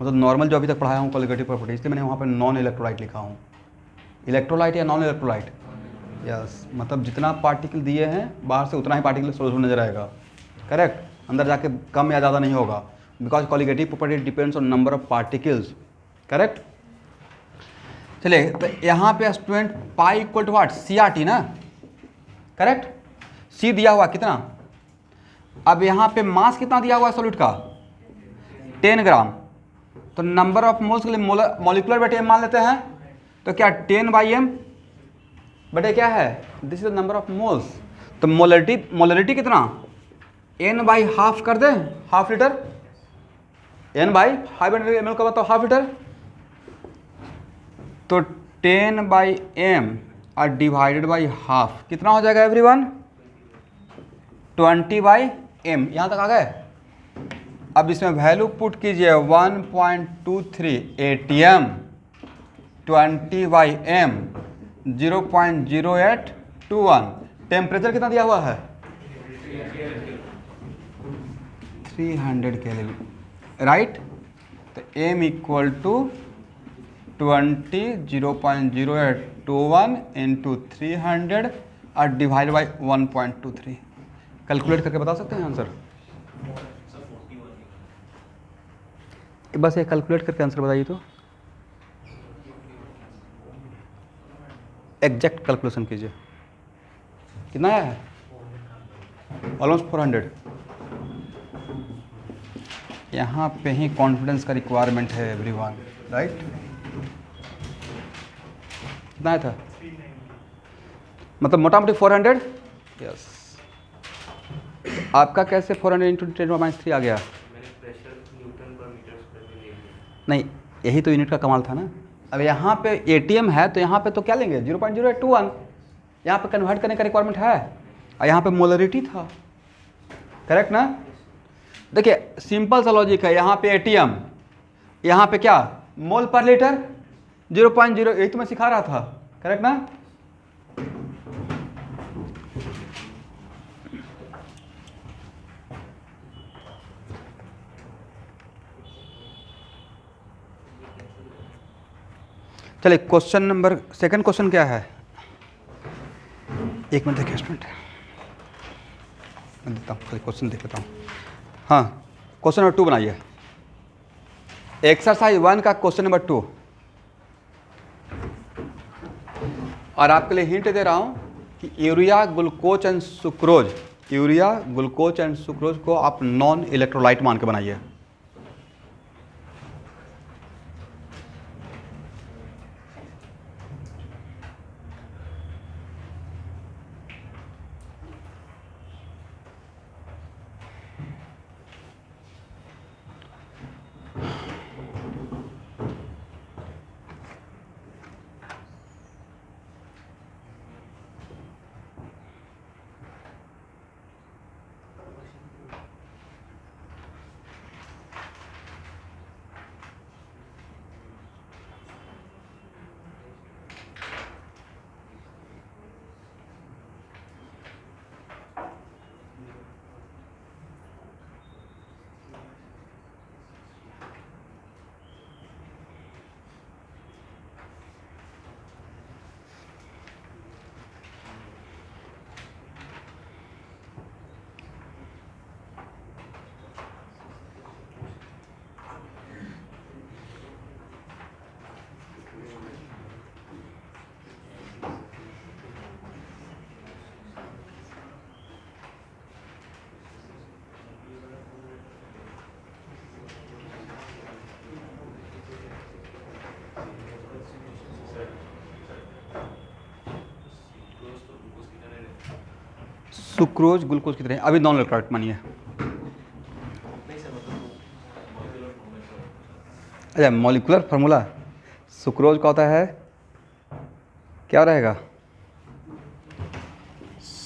मतलब नॉर्मल जो अभी तक पढ़ाया हूँ कॉलिगेटिव प्रॉपर्टी, इसलिए मैंने वहाँ पर नॉन इलेक्ट्रोलाइट लिखा हूँ। इलेक्ट्रोलाइट या नॉन इलेक्ट्रोलाइट, यस, मतलब जितना पार्टिकल दिए हैं बाहर से उतना ही पार्टिकल सोल्यूशन नजर आएगा। करेक्ट, अंदर जाके कम या ज़्यादा नहीं होगा, because colligative property depends on number of particles. Correct. चलिए तो यहाँ पे student pi equal to what, CRT ना। करेक्ट, C दिया हुआ कितना, अब यहाँ पे मास कितना दिया हुआ है सॉल्यूट का, 10 ग्राम। तो नंबर ऑफ मोल्स के लिए मॉलिक्यूलर वेट m मान लेते हैं, तो क्या 10/m बटे क्या है, this is the number of moles. तो मोलरिटी कितना, n/½ कर दे, हाफ लीटर, n/500 ml का बताओ हाफ लीटर, तो 10/m और डिवाइडेड बाई हाफ कितना हो जाएगा एवरीवन, 20/m। यहाँ तक आ गए। अब इसमें वैल्यू पुट कीजिए 1.23 ATM, 20/m 0.0821। टेम्परेचर कितना दिया हुआ है, 300 केल्विन, राइट। तो m इक्वल टू 0.0821 इंटू 300 और डिवाइड बाई 1.23। कैलकुलेट करके बता सकते हैं आंसर? बस ये कैलकुलेट करके आंसर बताइए तो, एग्जैक्ट कैलकुलेशन कीजिए कितना आया है? ऑलमोस्ट 400। यहाँ पे ही कॉन्फिडेंस का रिक्वायरमेंट है एवरीवन, राइट? कितना आया था? मतलब मोटा मोटी 400। यस। आपका कैसे 400 इंटू 10⁻³ आ गया? मैंने प्रेशर न्यूटन पर मीटर स्क्वायर में ले लिया। नहीं, यही तो यूनिट का कमाल था ना। अब यहाँ पे एटीएम है तो यहाँ पे तो क्या लेंगे? 0.0821। यहाँ पे कन्वर्ट करने का रिक्वायरमेंट है, और यहाँ पे मोलरिटी था, करेक्ट ना? देखिए सिंपल सा लॉजिक है। यहाँ पे एटीएम, यहाँ पे क्या? मोल पर लीटर 0.0, यही तो मैं सिखा रहा था, करेक्ट ना? चलिए क्वेश्चन नंबर सेकंड क्वेश्चन क्या है? एक मिनट देखिए स्टूडेंट, मैं देता हूँ क्वेश्चन, देख लेता हूँ। हाँ, क्वेश्चन नंबर 2 बनाइए। एक्सरसाइज 1 का क्वेश्चन नंबर 2। और आपके लिए हिंट दे रहा हूँ कि urea glucose and sucrose, urea glucose and sucrose को आप नॉन इलेक्ट्रोलाइट मान के बनाइए। सुक्रोज ग्लूकोज की तरह अभी नॉन इलेक्ट्रोलाइट मानिए। अच्छा, मॉलिकुलर फार्मूला सुक्रोज का होता है, क्या रहेगा?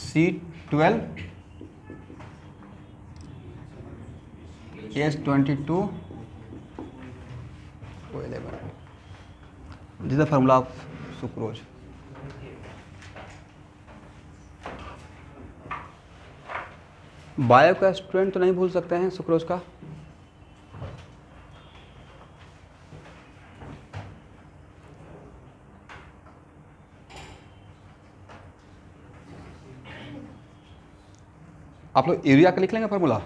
C12 S22 O11। This is the formula of sucrose. Bio का स्टूडेंट तो नहीं भूल सकते हैं सुक्रोज का। आप लोग यूरिया का लिख लेंगे formula,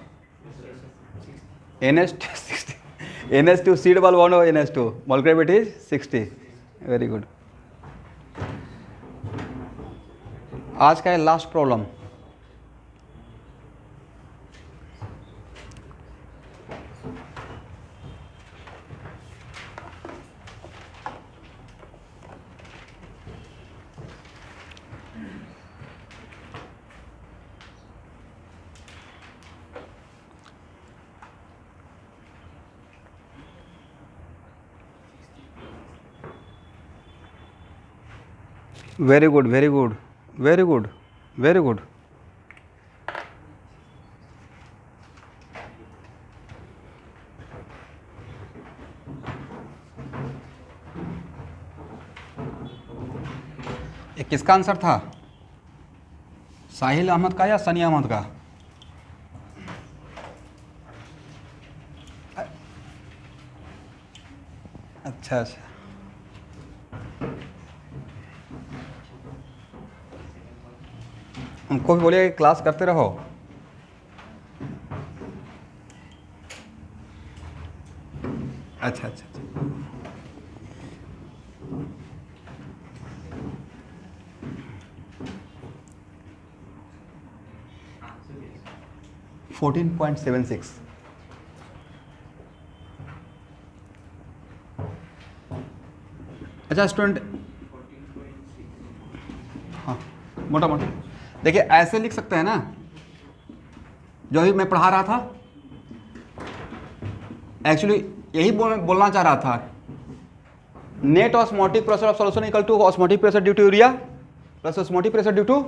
NH2 C double bond और NH2 molecular weight is 60। Very good. आज का है last problem. Very good, very good, very good, very good. ये किसका आंसर था? साहिल अहमद का या सनी अहमद का? अच्छा अच्छा, उनको भी बोलिए क्लास करते रहो। अच्छा अच्छा अच्छा, 14.76। अच्छा स्टूडेंट, हाँ मोटा मोटा देखिए ऐसे लिख सकते हैं ना, जो ही मैं पढ़ा रहा था एक्चुअली यही बोलना चाह रहा था। Net osmotic pressure of solution equal to osmotic pressure due to urea plus osmotic pressure due to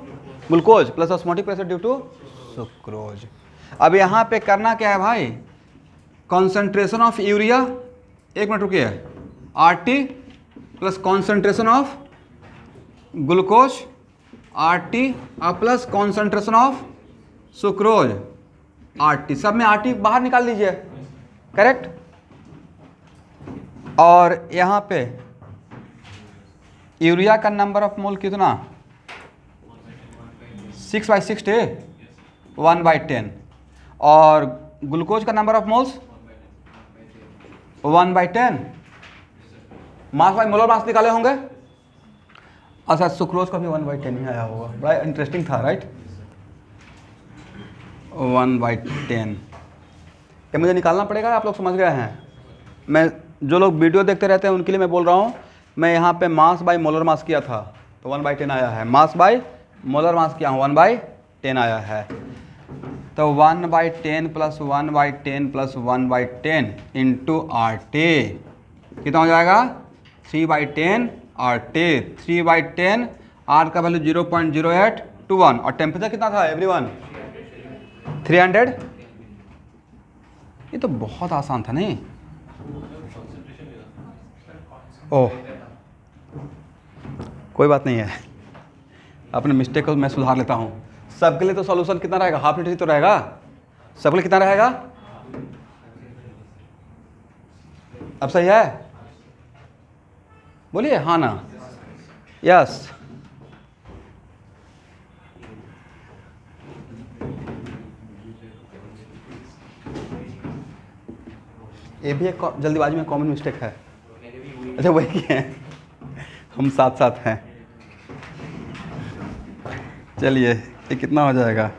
glucose plus osmotic pressure due to sucrose. अब यहाँ पे करना क्या है भाई, कॉन्सेंट्रेशन ऑफ यूरिया, एक मिनट रुकिए, RT plus concentration of glucose RT plus concentration of sucrose RT, सब में RT बाहर निकाल लीजिए, करेक्ट। और यहाँ पे यूरिया का नंबर ऑफ मोल कितना, 6/60 1/10, और ग्लूकोज का number of moles 1/10, mass by molar mass निकाले होंगे। अच्छा सुक्रोज का भी 1/10 ही आया होगा, बड़ा इंटरेस्टिंग था राइट, 1/10। ये मुझे निकालना पड़ेगा, आप लोग समझ गए हैं। मैं जो लोग वीडियो देखते रहते हैं उनके लिए मैं बोल रहा हूँ, मैं यहाँ पे मास बाई मोलर मास किया था तो 1/10 आया है, मास बाई मोलर मास किया हूँ 1/10 आया है। तो 1/10 प्लस 1/10 प्लस 1/10 इंटू RT कितना हो जाएगा, 3/10 RT, 3/10, R का वैल्यू 0.0821, और टेम्परेचर कितना था एवरीवन, 300। ये तो बहुत आसान था नहीं, ओह कोई बात नहीं है, अपने मिस्टेक को मैं सुधार लेता हूँ। सबके लिए तो सॉल्यूशन कितना रहेगा, हाफ लीटर ही तो रहेगा, सबके लिए कितना रहेगा, अब सही है, बोलिए हाँ ना, यस। ये भी एक जल्दीबाजी में कॉमन मिस्टेक है। अच्छा वही है, हम साथ साथ हैं। चलिए ये कितना हो जाएगा,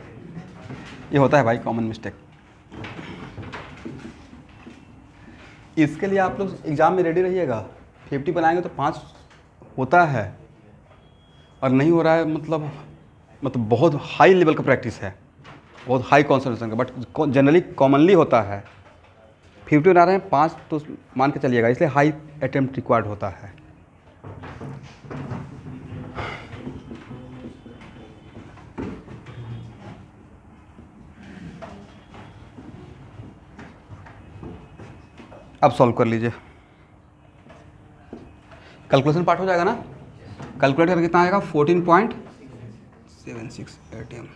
ये होता है भाई कॉमन मिस्टेक। इसके लिए आप लोग एग्ज़ाम में रेडी रहिएगा, 50 बनाएंगे तो 5 होता है, और नहीं हो रहा है मतलब बहुत हाई लेवल का प्रैक्टिस है, बहुत हाई कॉन्सेंट्रेशन का, बट जनरली कॉमनली होता है। 50 बना रहे हैं, 5 तो मान के चलिएगा, इसलिए हाई अटेम्प्ट रिक्वायर्ड होता है। अब सॉल्व कर लीजिए, कैलकुलेशन पार्ट हो जाएगा ना, कैलकुलेट करके कितना आएगा, 14.76 ATM।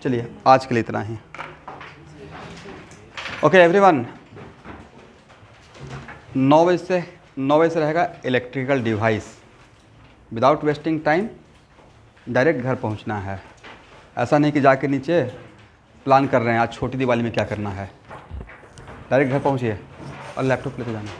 चलिए आज के लिए इतना ही, ओके एवरीवन। 9 बजे से रहेगा electrical device. Without wasting time direct घर पहुंचना है, ऐसा नहीं कि जाके नीचे प्लान कर रहे हैं आज छोटी दिवाली में क्या करना है, डायरेक्ट घर पहुंचिए और लैपटॉप लेके जाना।